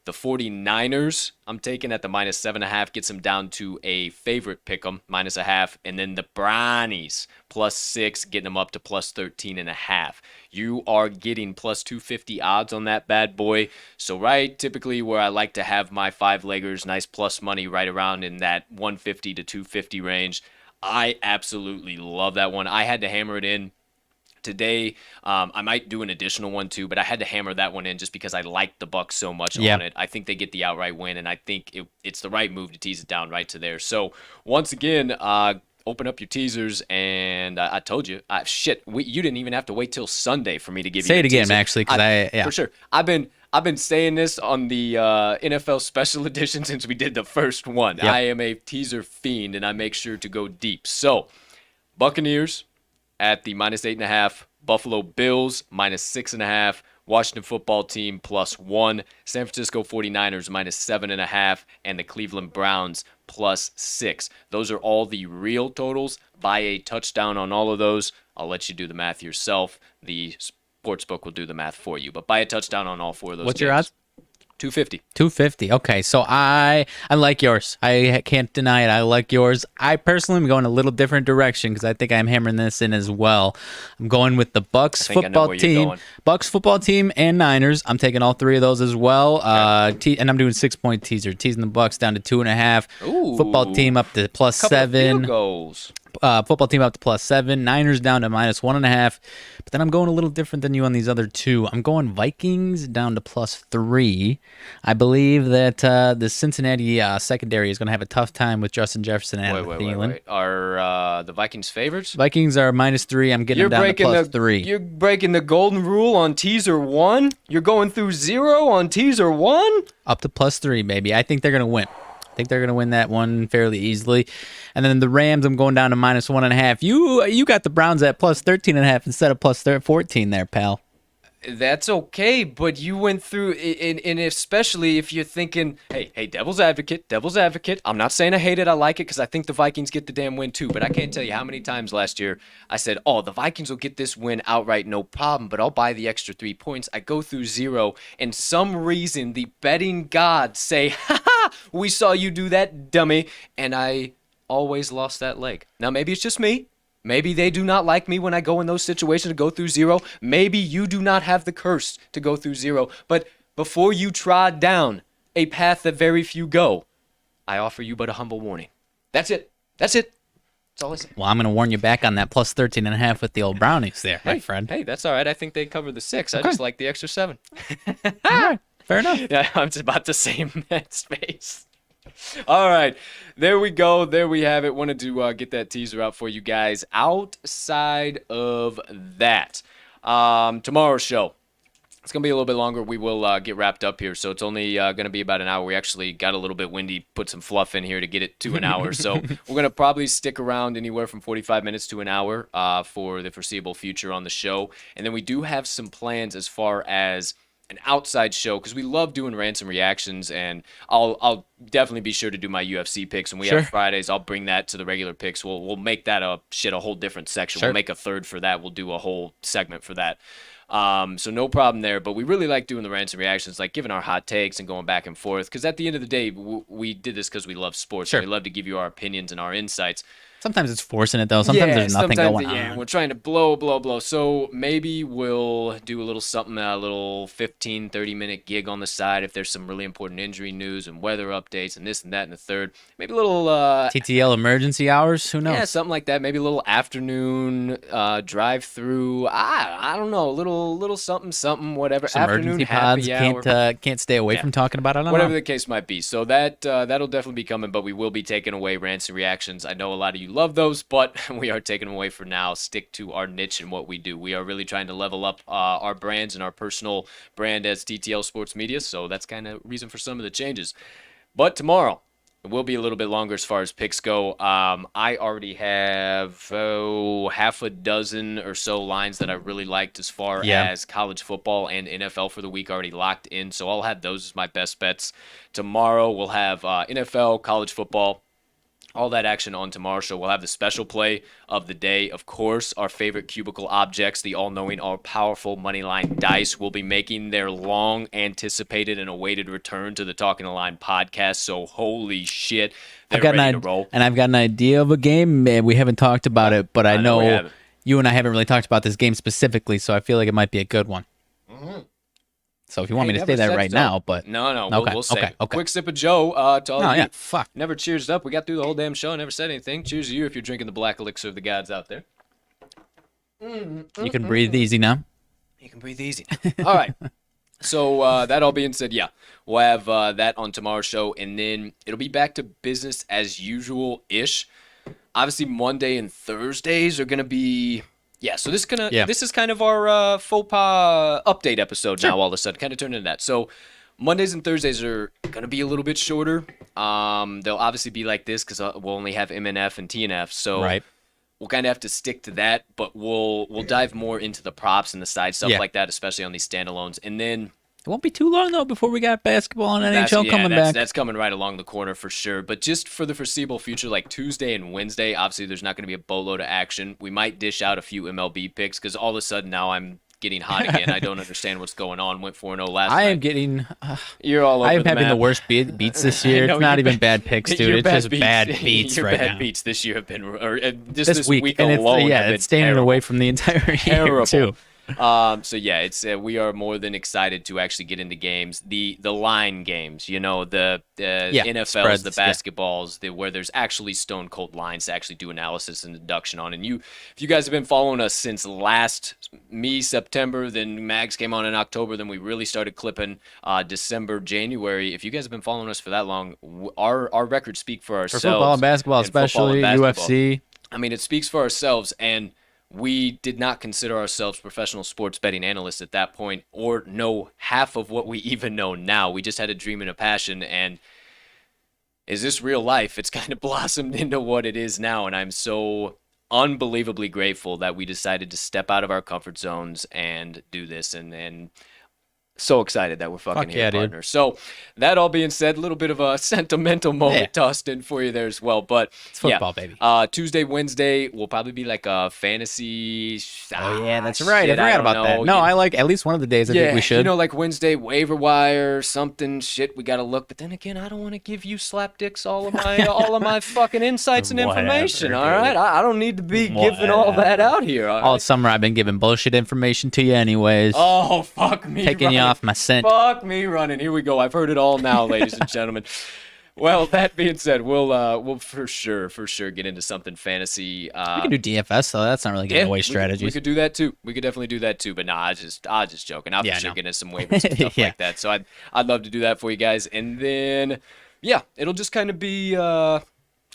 The 49ers, I'm taking at the -7.5, gets them down to a favorite pick 'em, -0.5. And then the Brownies, +6, getting them up to +13.5. You are getting +250 odds on that bad boy. So typically where I like to have my 5-leggers, nice plus money right around in that 150 to 250 range. I absolutely love that one. I had to hammer it in today. I might do an additional one too, but I had to hammer that one in just because I like the Bucks so much on it. I think they get the outright win, and I think it's the right move to tease it down right to there. So once again, open up your teasers, and I told you, you didn't even have to wait till Sunday for me to give you. Say it again, teaser. actually, because for sure. I've been saying this on the NFL Special Edition since we did the first one. Yep. I am a teaser fiend, and I make sure to go deep. So, Buccaneers at the -8.5, Buffalo Bills -6.5, Washington football team +1, San Francisco 49ers -7.5, and the Cleveland Browns +6. Those are all the real totals. Buy a touchdown on all of those. I'll let you do the math yourself. The sportsbook will do the math for you. But buy a touchdown on all 4 of those. What's your odds? 250. 250. Okay, so I like yours. I can't deny it. I like yours. I personally am going a little different direction because I think I'm hammering this in as well. I'm going with the Bucks football team, Bucks football team, and Niners. I'm taking all 3 of those as well. Okay. And I'm doing 6-point teaser, teasing the Bucks down to 2.5. Ooh. Football team up to +7. Field goals. Football team up to +7. Niners down to -1.5. But then I'm going a little different than you on these other 2. I'm going Vikings down to +3. I believe that the Cincinnati secondary is going to have a tough time with Justin Jefferson and Adam Thielen. Wait. Are the Vikings favorites? Vikings are -3. I'm getting them down to +3. You're breaking the golden rule on teaser 1? You're going through 0 on teaser 1? Up to +3, baby. I think they're going to win. I think they're going to win that one fairly easily. And then the Rams, I'm going down to -1.5. You got the Browns at +13.5 instead of +14 there, pal. That's okay, but you went through, and especially if you're thinking, hey, devil's advocate. I'm not saying I hate it, I like it, because I think the Vikings get the damn win too, but I can't tell you how many times last year I said, the Vikings will get this win outright, no problem, but I'll buy the extra 3 points. I go through 0, and some reason the betting gods say, ha, we saw you do that, dummy, and I always lost that leg. Now, maybe it's just me. Maybe they do not like me when I go in those situations to go through 0. Maybe you do not have the curse to go through 0. But before you trod down a path that very few go, I offer you but a humble warning. That's it. That's all I say. Well, I'm going to warn you back on that +13.5 with the old Brownies there, my friend. Hey, that's all right. I think they cover the 6. Okay. I just like the extra 7. All right. Fair enough. Yeah, I'm just about the same space. All right, there we go. There we have it. Wanted to get that teaser out for you guys. Outside of that, tomorrow's show, it's going to be a little bit longer. We will get wrapped up here, so it's only going to be about an hour. We actually got a little bit windy, put some fluff in here to get it to an hour. So we're going to probably stick around anywhere from 45 minutes to an hour for the foreseeable future on the show. And then we do have some plans as far as an outside show, because we love doing rants and reactions, and I'll definitely be sure to do my UFC picks. When we have Fridays, I'll bring that to the regular picks. We'll make that a whole different section. We'll make a third for that. We'll do a whole segment for that. So no problem there, but we really like doing the rants and reactions, like giving our hot takes and going back and forth, because at the end of the day, we did this because we love sports. Sure. We love to give you our opinions and our insights. Sometimes it's forcing it, though. Sometimes there's nothing going on. We're trying to blow. So maybe we'll do a little something, a little 15, 30-minute gig on the side if there's some really important injury news and weather updates and this and that and the third. Maybe a little... TTL emergency hours? Who knows? Yeah, something like that. Maybe a little afternoon drive-through. I don't know. A little something, whatever. Some Afternoon emergency pods happy hour. can't stay away from talking about it. I don't Whatever know. the case might be. So that'll definitely be coming, but we will be taking away rants and reactions. I know a lot of you love those, but we are taking them away for now. Stick to our niche and what we do. We are really trying to level up our brands and our personal brand as TTL Sports Media, so that's kind of reason for some of the changes. But tomorrow, it will be a little bit longer as far as picks go. I already have half a dozen or so lines that I really liked as far as college football and NFL for the week already locked in, so I'll have those as my best bets. Tomorrow, we'll have NFL, college football, all that action on tomorrow's show. We'll have the special play of the day. Of course, our favorite cubicle objects, the all-knowing, all-powerful Moneyline Dice, will be making their long-anticipated and awaited return to the Talking the Line podcast. So, holy shit, they're ready to roll. And I've got an idea of a game. We haven't talked about it, but I know you and I haven't really talked about this game specifically, so I feel like it might be a good one. Mm-hmm. So if you want me to say that right now, but... No, okay, we'll say okay. Quick sip of Joe to all of you. Fuck. Never cheers up. We got through the whole damn show. Never said anything. Cheers to you if you're drinking the black elixir of the gods out there. You can breathe easy now. You can breathe easy. All right. So that all being said, we'll have that on tomorrow's show, and then it'll be back to business as usual-ish. Obviously, Monday and Thursdays are going to be... Yeah, so this is kind of our faux pas update episode now. All of a sudden, kind of turned into that. So Mondays and Thursdays are gonna be a little bit shorter. They'll obviously be like this because we'll only have MNF and TNF. So we'll kind of have to stick to that. But we'll dive more into the props and the side stuff like that, especially on these standalones. And then it won't be too long though before we got basketball and NHL coming back. That's coming right along the corner for sure. But just for the foreseeable future, like Tuesday and Wednesday, obviously there's not going to be a boatload of action. We might dish out a few MLB picks because all of a sudden now I'm getting hot again. I don't understand what's going on. Went 4-0 last night. I am getting... You're all over I am the having map. the worst beats this year. It's not even bad picks, dude. It's just bad beats right now. Your bad beats this year have been... Or, this week and alone it's staying away from the entire year, too. So yeah, it's we are more than excited to actually get into games, the line games, you know, the NFLs, spreads, the basketballs, where there's actually stone cold lines to actually do analysis and deduction on. And if you guys have been following us since September, then Mags came on in October, then we really started clipping December, January. If you guys have been following us for that long, our records speak for ourselves. For football and basketball, especially UFC. I mean, it speaks for ourselves, and we did not consider ourselves professional sports betting analysts at that point or know half of what we even know now. We just had a dream and a passion, and is this real life? It's kind of blossomed into what it is now, and I'm so unbelievably grateful that we decided to step out of our comfort zones and do this, and so excited that we're fucking here, partner. So that all being said, a little bit of a sentimental moment tossed in for you there as well. But it's football, baby. Tuesday, Wednesday will probably be like a fantasy. Oh yeah, that's right. I forgot about that. No, I like at least one of the days. I think we should. You know, like Wednesday waiver wire, something shit. We got to look. But then again, I don't want to give you slapdicks all of my fucking insights and information. All right, I don't need to be giving all that out here. All summer I've been giving bullshit information to you, anyways. Oh fuck me, taking you off my scent. Fuck me running. Here we go. I've heard it all now, ladies and gentlemen. Well, that being said, we'll for sure get into something fantasy. We can do DFS, though. That's not really giving away strategies. We could do that too. We could definitely do that too. But I was just joking. I'll for sure get into some waivers and stuff like that. So I'd love to do that for you guys. And then it'll just kind of be it'll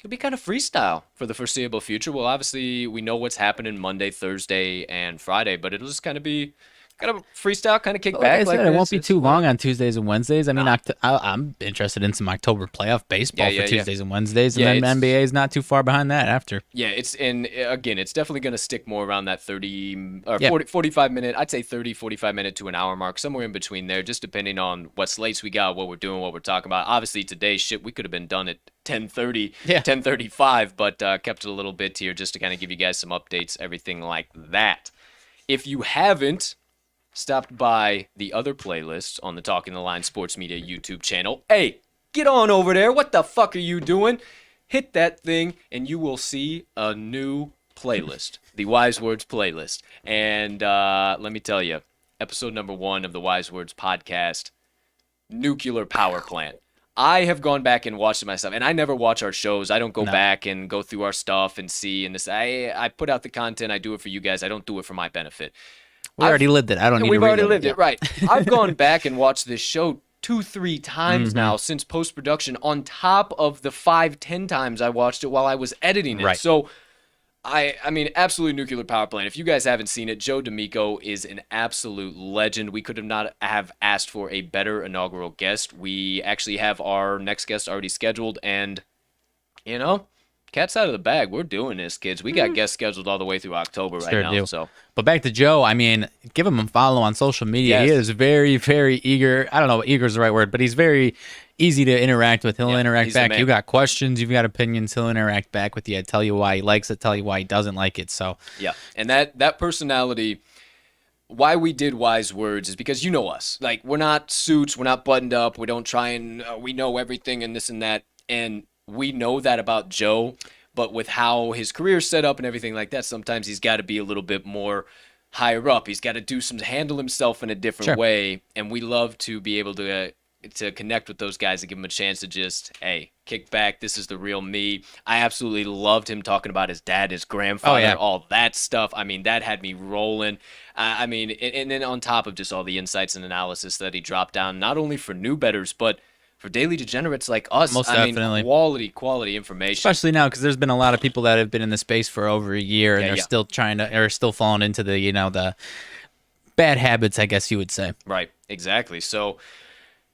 be kind of freestyle for the foreseeable future. Well, obviously we know what's happening Monday, Thursday, and Friday, but it'll just kind of be kind of freestyle, kind of kick back. Like I said, it won't be too long on Tuesdays and Wednesdays. I mean, I'm interested in some October playoff baseball for Tuesdays and Wednesdays, and then NBA is not too far behind that after. Yeah, it's definitely going to stick more around that 30 or 45 minute. I'd say 30, 45 minute to an hour mark, somewhere in between there, just depending on what slates we got, what we're doing, what we're talking about. Obviously, today, we could have been done at 10:30, 10:35, but kept it a little bit here just to kind of give you guys some updates, everything like that. If you haven't stopped by the other playlists on the Talking the Line Sports Media YouTube channel. Hey, get on over there. What the fuck are you doing? Hit that thing and you will see a new playlist, the Wise Words playlist. And let me tell you, episode number 1 of the Wise Words podcast, Nuclear Power Plant. I have gone back and watched it myself, and I never watch our shows. I don't go back and go through our stuff and see. And this, I put out the content. I do it for you guys. I don't do it for my benefit. We already lived it. I don't need to We've already lived it, it, right. I've gone back and watched this show 2-3 times now since post-production, on top of the 5-10 times I watched it while I was editing it. Right. So, I mean, absolute nuclear power plant. If you guys haven't seen it, Joe D'Amico is an absolute legend. We could have not have asked for a better inaugural guest. We actually have our next guest already scheduled, and, you know, cat's out of the bag. We're doing this, kids. We got guests scheduled all the way through October right now. So, but back to Joe. I mean, give him a follow on social media. Yes. He is very, very eager. I don't know if eager is the right word, but he's very easy to interact with. He'll interact back. You got questions, you've got opinions, he'll interact back with you. Tell you why he likes it, tell you why he doesn't like it. So yeah, and that personality, why we did Wise Words is because you know us. Like, we're not suits, we're not buttoned up, we don't try and we know everything and this and that, and we know that about Joe. But with how his career's set up and everything like that, sometimes he's got to be a little bit more higher up. He's got to handle himself in a different way, and we love to be able to connect with those guys and give them a chance to just, hey, kick back. This is the real me. I absolutely loved him talking about his dad, his grandfather, all that stuff. I mean, that had me rolling. I mean, and then on top of just all the insights and analysis that he dropped down, not only for new bettors, but for daily degenerates like us. Most I definitely. Mean, quality information. especially now, because there's been a lot of people that have been in the space for over a year, and they're still still falling into the, the bad habits, I guess you would say. Right, exactly. So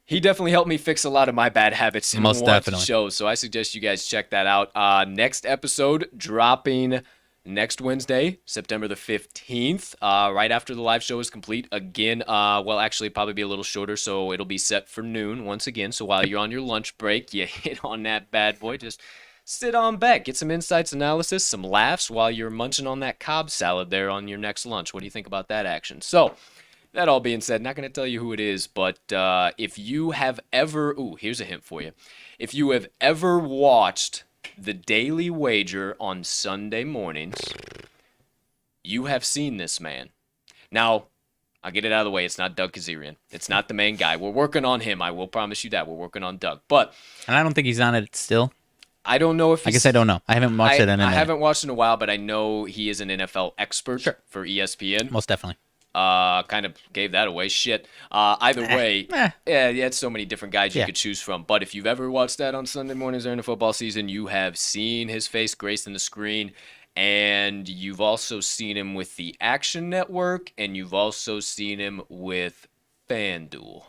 he definitely helped me fix a lot of my bad habits in one show. So I suggest you guys check that out. Next episode dropping next Wednesday, September the 15th, right after the live show is complete. Again, well, actually, probably be a little shorter, so it'll be set for noon once again. So while you're on your lunch break, you hit on that bad boy. Just sit on back, get some insights, analysis, some laughs while you're munching on that Cobb salad there on your next lunch. What do you think about that action? So, that all being said, not going to tell you who it is, but if you have ever... Ooh, here's a hint for you. If you have ever watched The Daily Wager on Sunday mornings, you have seen this man. Now, I'll get it out of the way. It's not Doug Kazarian. It's not the main guy. We're working on him. I will promise you that. We're working on Doug. But... And I don't think he's on it still. I don't know if I guess I don't know. I haven't watched it in a minute. I haven't watched in a while, but I know he is an NFL expert for ESPN. Most definitely. Kind of gave that away. Shit. Either way, it's so many different guys you could choose from. But if you've ever watched that on Sunday mornings during the football season, you have seen his face gracing the screen, and you've also seen him with the Action Network, and you've also seen him with FanDuel.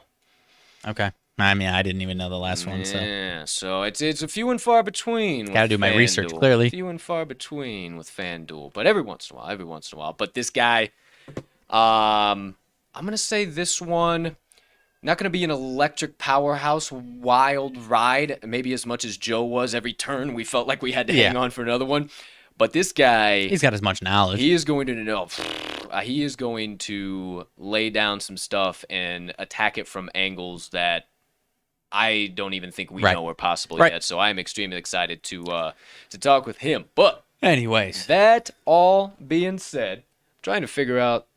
Okay. I mean, I didn't even know the last one. Yeah, so it's a few and far between. Got to do my research, clearly. Few and far between with FanDuel, but every once in a while. But this guy... I'm going to say this one, not going to be an electric powerhouse wild ride, maybe as much as Joe was every turn. We felt like we had to hang on for another one. But this guy... He's got as much knowledge. He is going to know. He is going to lay down some stuff and attack it from angles that I don't even think we know are possible yet. So I'm extremely excited to talk with him. But anyways, that all being said, I'm trying to figure out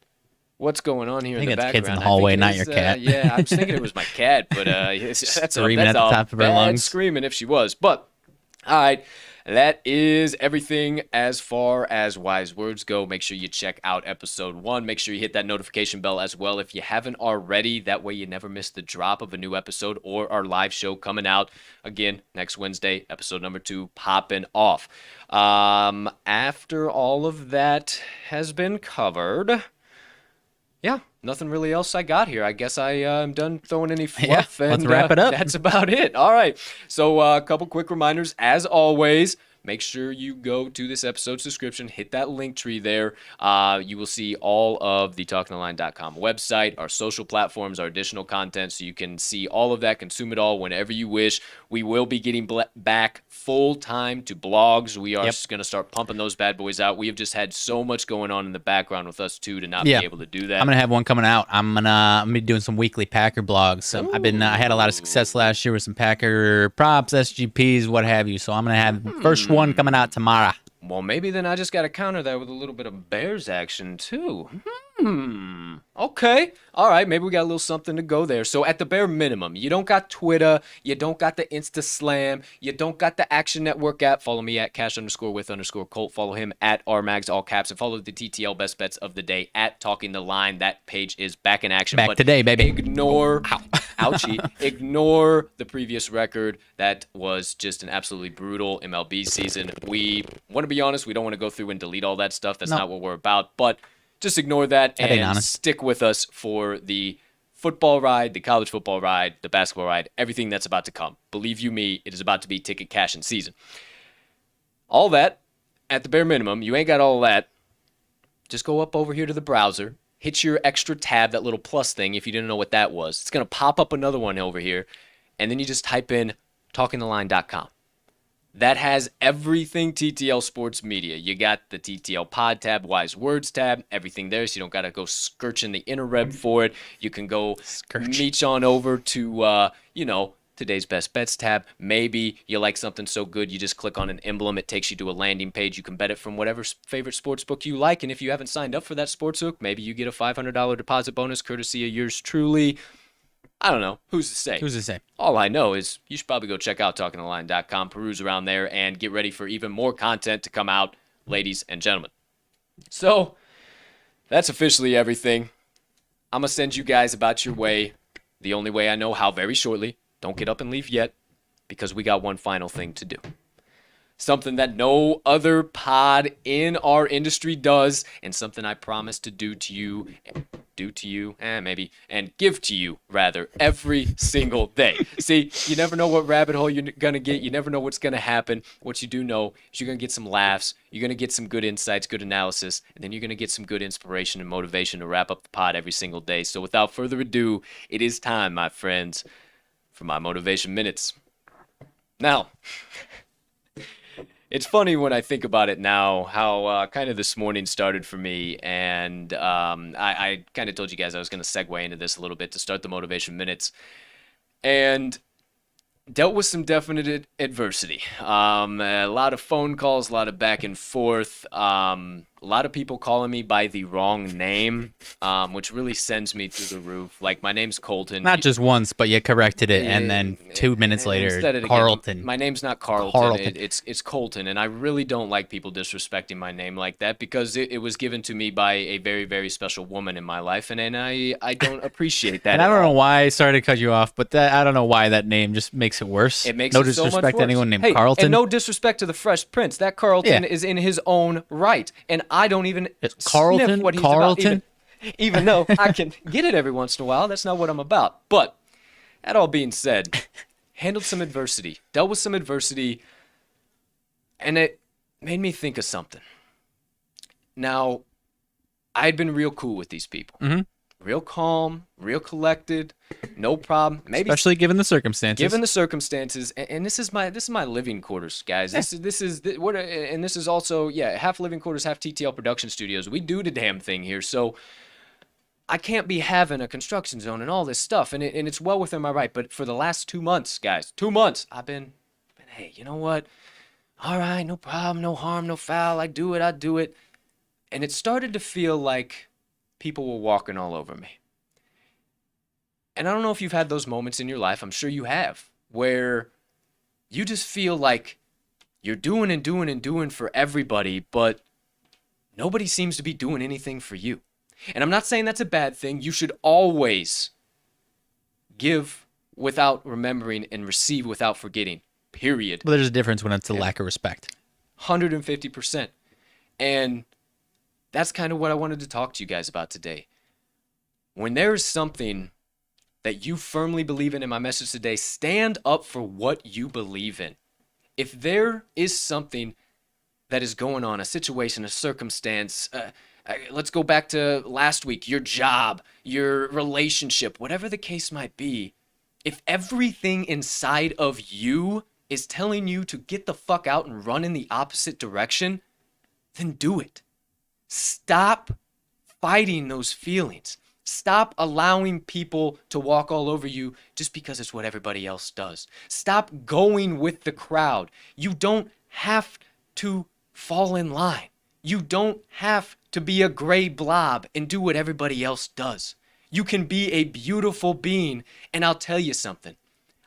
what's going on here in the background. I think it's kids in the hallway, not your cat. Yeah, I was thinking it was my cat, but that's screaming at the top of her lungs. Screaming if she was. But, all right, that is everything as far as Wise Words go. Make sure you check out episode 1. Make sure you hit that notification bell as well if you haven't already. That way you never miss the drop of a new episode or our live show coming out. Again, next Wednesday, episode number 2, popping off. After all of that has been covered... Yeah, nothing really else I got here. I guess I am done throwing any fluff. Let's wrap it up. That's about it. All right. So a couple quick reminders. As always, make sure you go to this episode's description, hit that link tree there. You will see all of the talkingtheline.com website, our social platforms, our additional content, so you can see all of that, consume it all whenever you wish. We will be getting back full time to blogs. We are going to start pumping those bad boys out. We have just had so much going on in the background with us too to not be able to do that. I'm gonna have one coming out. I'm gonna be doing some weekly Packer blogs. I had a lot of success last year with some Packer props, SGPs, what have you. So I'm gonna have the first one coming out tomorrow. Well, maybe then I just got to counter that with a little bit of Bears action, too. Okay. All right. Maybe we got a little something to go there. So at the bare minimum, you don't got Twitter. You don't got the Insta Slam. You don't got the Action Network app. Follow me at cash_with_Colt. Follow him at RMags, all caps. And follow the TTL Best Bets of the Day at Talking the Line. That page is back in action. Back today, baby. Ignore the previous record. That was just an absolutely brutal MLB season. We want to be honest. We don't want to go through and delete all that stuff. That's not what we're about. But just ignore that and stick with us for the football ride, the college football ride, the basketball ride, everything that's about to come. Believe you me, it is about to be ticket cash in season. All that, at the bare minimum, you ain't got all that. Just go up over here to the browser, hit your extra tab, that little plus thing, if you didn't know what that was. It's going to pop up another one over here, and then you just type in talkingtheline.com. That has everything TTL Sports Media. You got the TTL Pod tab, Wise Words tab, everything there, so you don't got to go scorching the interweb for it. You can go meech on over to, today's Best Bets tab. Maybe you like something so good, you just click on an emblem. It takes you to a landing page. You can bet it from whatever favorite sportsbook you like, and if you haven't signed up for that sportsbook, maybe you get a $500 deposit bonus courtesy of yours truly. I don't know. Who's to say? All I know is you should probably go check out talkingtheline.com, peruse around there, and get ready for even more content to come out, ladies and gentlemen. So, that's officially everything. I'm going to send you guys about your way, the only way I know how, very shortly. Don't get up and leave yet, because we got one final thing to do. Something that no other pod in our industry does, and something I promise to do to you, and give to you, rather, every single day. See, you never know what rabbit hole you're going to get. You never know what's going to happen. What you do know is you're going to get some laughs. You're going to get some good insights, good analysis, and then you're going to get some good inspiration and motivation to wrap up the pod every single day. So without further ado, it is time, my friends, for my motivation minutes. Now, it's funny when I think about it now, how kind of this morning started for me, and I kind of told you guys I was going to segue into this a little bit to start the motivation minutes, and dealt with some definite adversity. A lot of phone calls, a lot of back and forth, a lot of people calling me by the wrong name, which really sends me through the roof. Like, my name's Colton. Not just once, but you corrected it, and then 2 minutes later, Carlton. Again, my name's not Carlton. It's Colton, and I really don't like people disrespecting my name like that, because it was given to me by a very, very special woman in my life, and I don't appreciate that. And I don't know why I started to cut you off, but I don't know why that name just makes it worse. It makes no it so much disrespect to worse. anyone named Hey, Carlton. and no disrespect to the Fresh Prince. That Carlton is in his own right, and I don't even sniff what he's about, even though I can get it every once in a while. That's not what I'm about. But that all being said, handled some adversity, dealt with some adversity, and it made me think of something. Now, I had been real cool with these people. Mm-hmm. Real calm, real collected, no problem. Maybe especially given the circumstances. And this is my living quarters, guys. This is also half living quarters, half TTL production studios. We do the damn thing here, so I can't be having a construction zone and all this stuff. And it's well within my right. But for the last 2 months, guys, I've been, hey, you know what? All right, no problem, no harm, no foul. I do it. And it started to feel like people were walking all over me. And I don't know if you've had those moments in your life, I'm sure you have, where you just feel like you're doing for everybody, but nobody seems to be doing anything for you. And I'm not saying that's a bad thing. You should always give without remembering and receive without forgetting, period. But there's a difference when it's a lack of respect. 150%. And that's kind of what I wanted to talk to you guys about today. When there's something that you firmly believe in my message today, stand up for what you believe in. If there is something that is going on, a situation, a circumstance, let's go back to last week, your job, your relationship, whatever the case might be, if everything inside of you is telling you to get the fuck out and run in the opposite direction, then do it. Stop fighting those feelings. Stop allowing people to walk all over you just because it's what everybody else does. Stop going with the crowd. You don't have to fall in line. You don't have to be a gray blob and do what everybody else does. You can be a beautiful being, and I'll tell you something.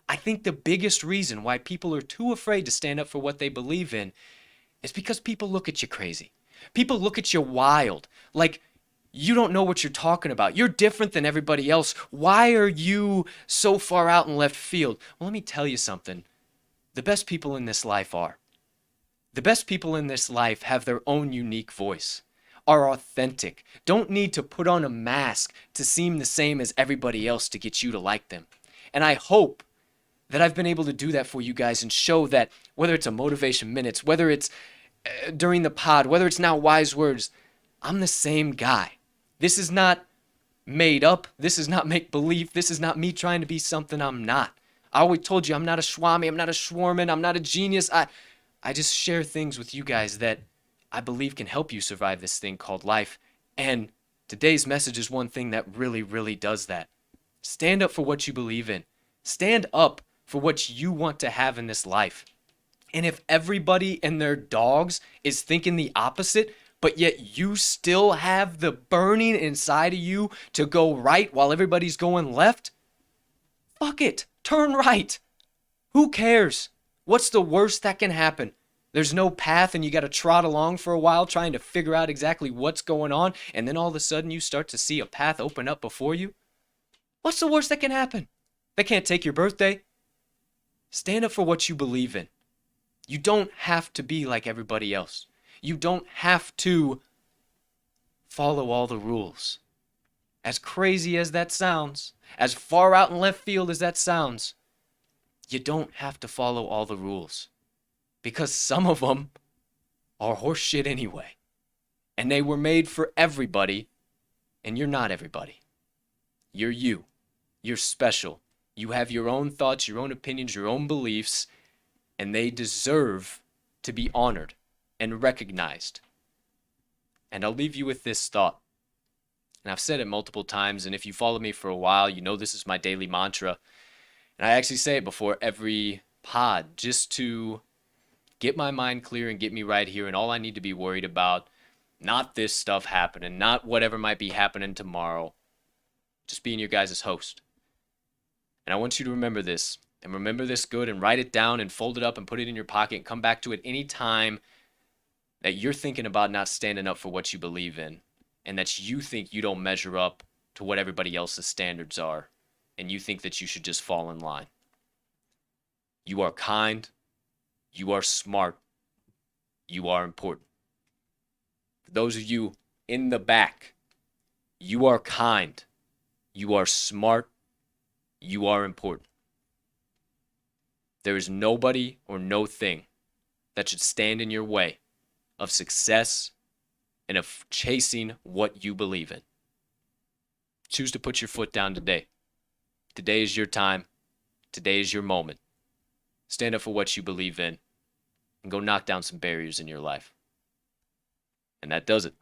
I think the biggest reason why people are too afraid to stand up for what they believe in is because people look at you crazy. People look at you wild, like you don't know what you're talking about. You're different than everybody else. Why are you so far out in left field? Well, let me tell you something. The best people in this life are. The best people in this life have their own unique voice, are authentic, don't need to put on a mask to seem the same as everybody else to get you to like them. And I hope that I've been able to do that for you guys and show that whether it's a Motivation Minutes, whether it's during the pod, whether it's now Wise Words, I'm the same guy. This is not made up. This is not make-believe. This is not me trying to be something I'm not. I always told you I'm not a Swami. I'm not a Schwarman. I'm not a genius. I just share things with you guys that I believe can help you survive this thing called life. And today's message is one thing that really, really does that. Stand up for what you believe in. Stand up for what you want to have in this life. And if everybody and their dogs is thinking the opposite, but yet you still have the burning inside of you to go right while everybody's going left, fuck it. Turn right. Who cares? What's the worst that can happen? There's no path and you got to trot along for a while trying to figure out exactly what's going on, and then all of a sudden you start to see a path open up before you? What's the worst that can happen? They can't take your birthday. Stand up for what you believe in. You don't have to be like everybody else. You don't have to follow all the rules. As crazy as that sounds, as far out in left field as that sounds, you don't have to follow all the rules. Because some of them are horse shit anyway. And they were made for everybody, and you're not everybody. You're you. You're special. You have your own thoughts, your own opinions, your own beliefs, and they deserve to be honored and recognized. And I'll leave you with this thought. And I've said it multiple times, and if you follow me for a while, you know this is my daily mantra. And I actually say it before every pod, just to get my mind clear and get me right here. And all I need to be worried about, not this stuff happening, not whatever might be happening tomorrow, just being your guys' host. And I want you to remember this, and remember this good, and write it down and fold it up and put it in your pocket and come back to it any time that you're thinking about not standing up for what you believe in, and that you think you don't measure up to what everybody else's standards are, and you think that you should just fall in line. You are kind. You are smart. You are important. For those of you in the back, you are kind. You are smart. You are important. There is nobody or no thing that should stand in your way of success and of chasing what you believe in. Choose to put your foot down today. Today is your time. Today is your moment. Stand up for what you believe in and go knock down some barriers in your life. And that does it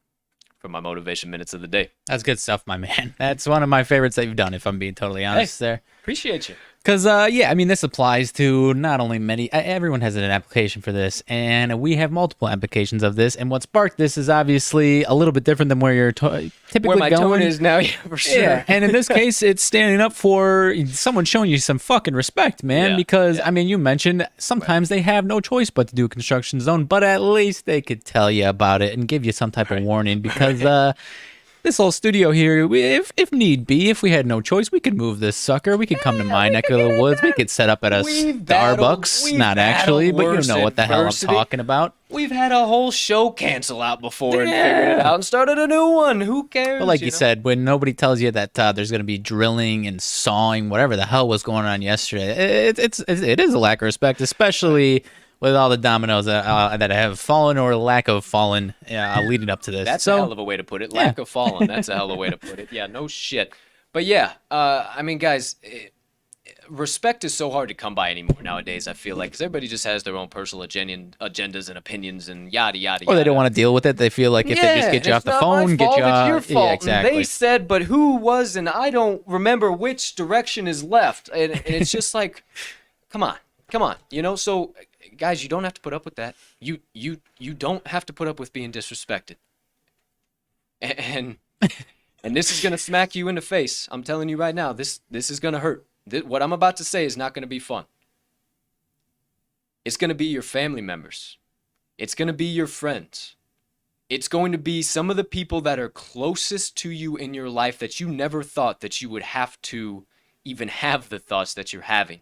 for my Motivation Minutes of the day. That's good stuff, my man. That's one of my favorites that you've done, if I'm being totally honest there. Appreciate you. Because, yeah, I mean, this applies to not only many, everyone has an application for this, and we have multiple applications of this, and what sparked this is obviously a little bit different than where you're typically Where my going. tone is now, yeah, for sure. Yeah, and in this case, it's standing up for someone showing you some fucking respect, man, Yeah, because, yeah. I mean, you mentioned sometimes they have no choice but to do a construction zone, but at least they could tell you about it and give you some type of warning, because, this whole studio here, if need be, if we had no choice, we could move this sucker. We could come to my neck of the woods. We could set up at a Starbucks. Not actually, but you know what the hell I'm talking about. We've had a whole show cancel out before and figured it out and started a new one. Who cares? But like you know? said, when nobody tells you that there's going to be drilling and sawing, whatever the hell was going on yesterday, it is a lack of respect, especially with all the dominoes that have fallen or lack of fallen leading up to this. That's a hell of a way to put it. Lack of fallen. That's a hell of a way to put it. Yeah, no shit. But yeah, I mean, guys, respect is so hard to come by anymore nowadays, I feel like, because everybody just has their own personal agendas and opinions and yada, yada, Or they don't want to deal with it. They feel like if they just get you off the phone, get you off. It's your fault. Yeah, exactly. And they said, but who was, and I don't remember which direction is left. And it's just like, come on. So, guys, you don't have to put up with that. You don't have to put up with being disrespected. And this is gonna smack you in the face. I'm telling you right now, this is gonna hurt. What I'm about to say is not going to be fun. It's going to be your family members. It's going to be your friends. It's going to be some of the people that are closest to you in your life that you never thought that you would have to even have the thoughts that you're having.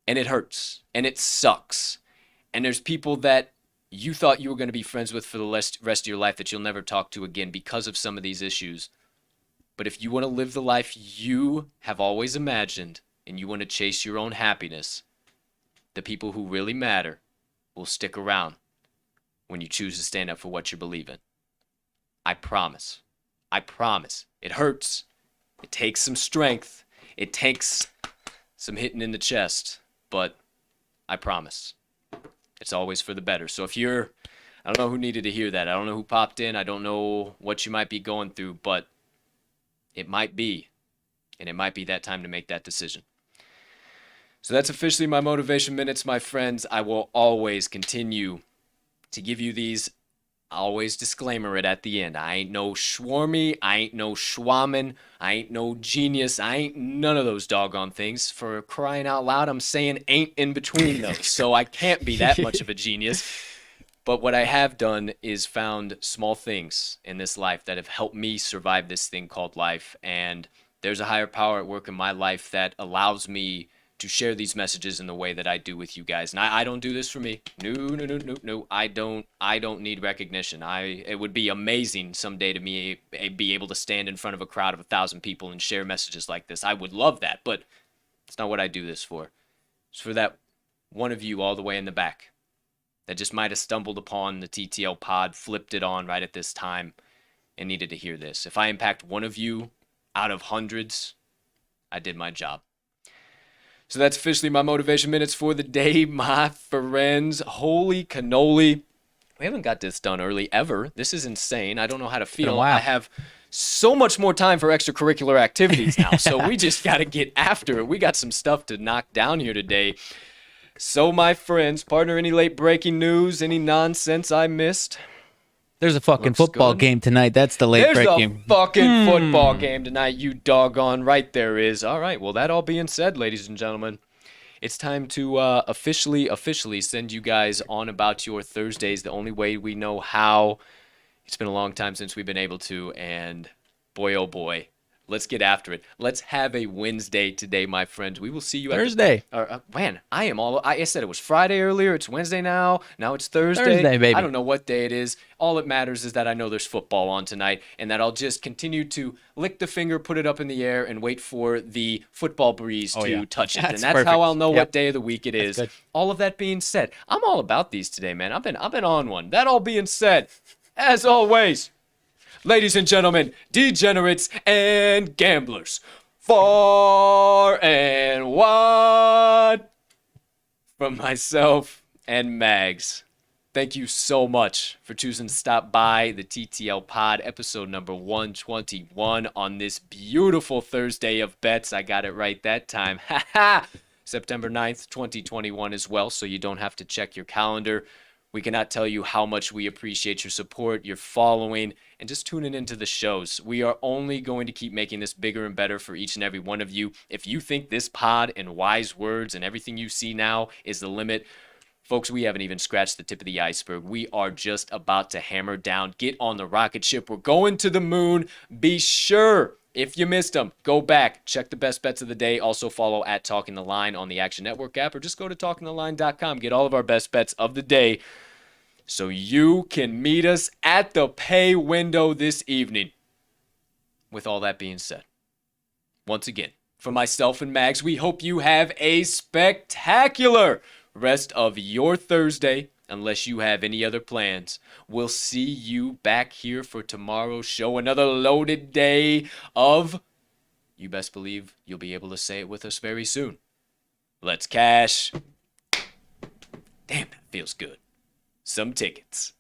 And it hurts. And it sucks. And there's people that you thought you were going to be friends with for the rest of your life that you'll never talk to again because of some of these issues. But if you want to live the life you have always imagined and you want to chase your own happiness, the people who really matter will stick around when you choose to stand up for what you believe in. I promise. I promise. It hurts. It takes some strength. It takes some hitting in the chest. But I promise. It's always for the better. So if I don't know who needed to hear that. I don't know who popped in. I don't know what you might be going through, but it might be, and it might be that time to make that decision. So that's officially my motivation minutes, my friends. I will always continue to give you these, always disclaimer it at the end. I ain't no schwarmy, I ain't no schwamin, I ain't no genius, I ain't none of those doggone things. For crying out loud, I'm saying ain't in between those, so I can't be that much of a genius. But what I have done is found small things in this life that have helped me survive this thing called life. And there's a higher power at work in my life that allows me to share these messages in the way that I do with you guys. And I don't do this for me. No. I don't need recognition. It would be amazing someday to me be able to stand in front of a crowd of 1,000 people and share messages like this. I would love that, but it's not what I do this for. It's for that one of you all the way in the back that just might have stumbled upon the TTL pod, flipped it on right at this time, and needed to hear this. If I impact one of you out of hundreds, I did my job. So that's officially my motivation minutes for the day, my friends. Holy cannoli. We haven't got this done early ever. This is insane. I don't know how to feel. I have so much more time for extracurricular activities now, so we just got to get after it. We got some stuff to knock down here today. So, my friends, partner, any late breaking news, any nonsense I missed? There's a fucking football game tonight. That's the late breaking. There's a fucking football game tonight, you doggone right there is. All right, well, that all being said, ladies and gentlemen, it's time to officially send you guys on about your Thursdays the only way we know how. It's been a long time since we've been able to, and boy, oh boy. Let's get after it. Let's have a Wednesday today, my friends. We will see you Thursday. Man, I said it was Friday earlier. It's Wednesday now. Now it's Thursday. Thursday, baby. I don't know what day it is. All that matters is that I know there's football on tonight, and that I'll just continue to lick the finger, put it up in the air, and wait for the football breeze to touch it. That's and that's perfect. how I'll know what day of the week it is. Good. All of that being said, I'm all about these today, man. I've been on one. That all being said, as always, ladies and gentlemen, degenerates and gamblers, far and wide, from myself and Mags, thank you so much for choosing to stop by the TTL Pod, episode number 121 on this beautiful Thursday of bets. I got it right that time. September 9th, 2021 as well, so you don't have to check your calendar. We cannot tell you how much we appreciate your support, your following, and just tuning into the shows. We are only going to keep making this bigger and better for each and every one of you. If you think this pod and wise words and everything you see now is the limit, folks, we haven't even scratched the tip of the iceberg. We are just about to hammer down. Get on the rocket ship. We're going to the moon. Be sure, if you missed them, go back, check the best bets of the day. Also follow at Talking the Line on the Action Network app, or just go to talkingtheline.com. Get all of our best bets of the day so you can meet us at the pay window this evening. With all that being said, once again, for myself and Mags, we hope you have a spectacular rest of your Thursday, unless you have any other plans. We'll see you back here for tomorrow's show. Another loaded day of, you best believe you'll be able to say it with us very soon. Let's cash. Damn, that feels good. Some tickets.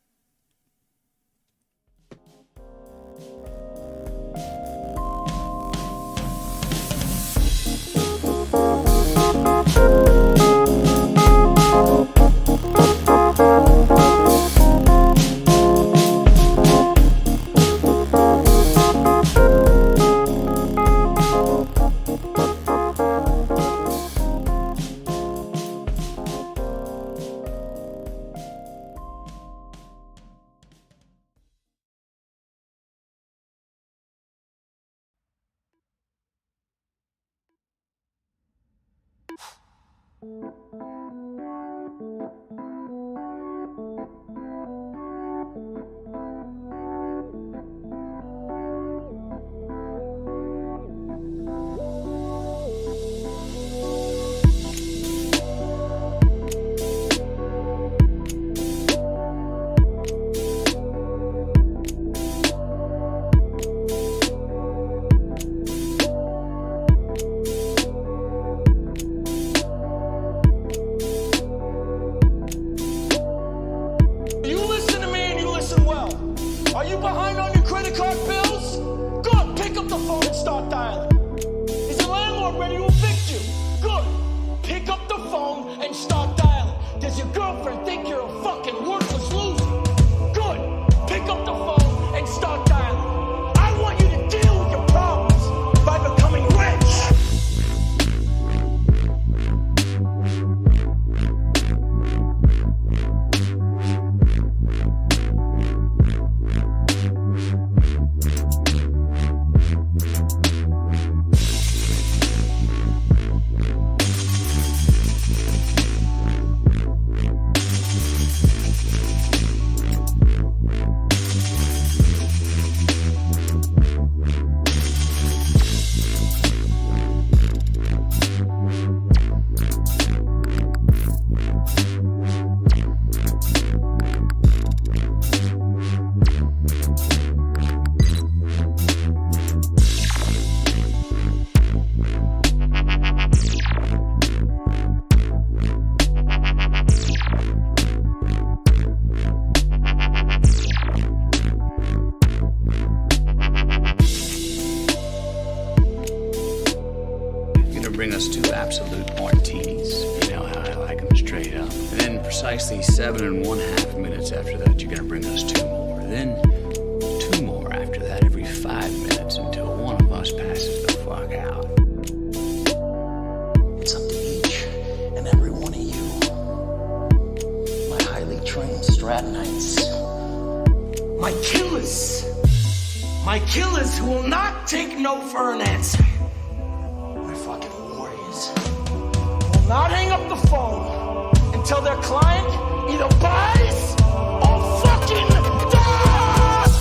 Bring us 2 absolute martinis. You know how I like them straight up. And then precisely 7 1/2 minutes after that, you're gonna bring us 2 more. Then 2 more after that every 5 minutes until one of us passes the fuck out. It's up to each and every one of you, my highly trained Stratonites, my killers who will not take no for an answer. My fucking warriors will not hang up the phone until their client either buys or fucking dies!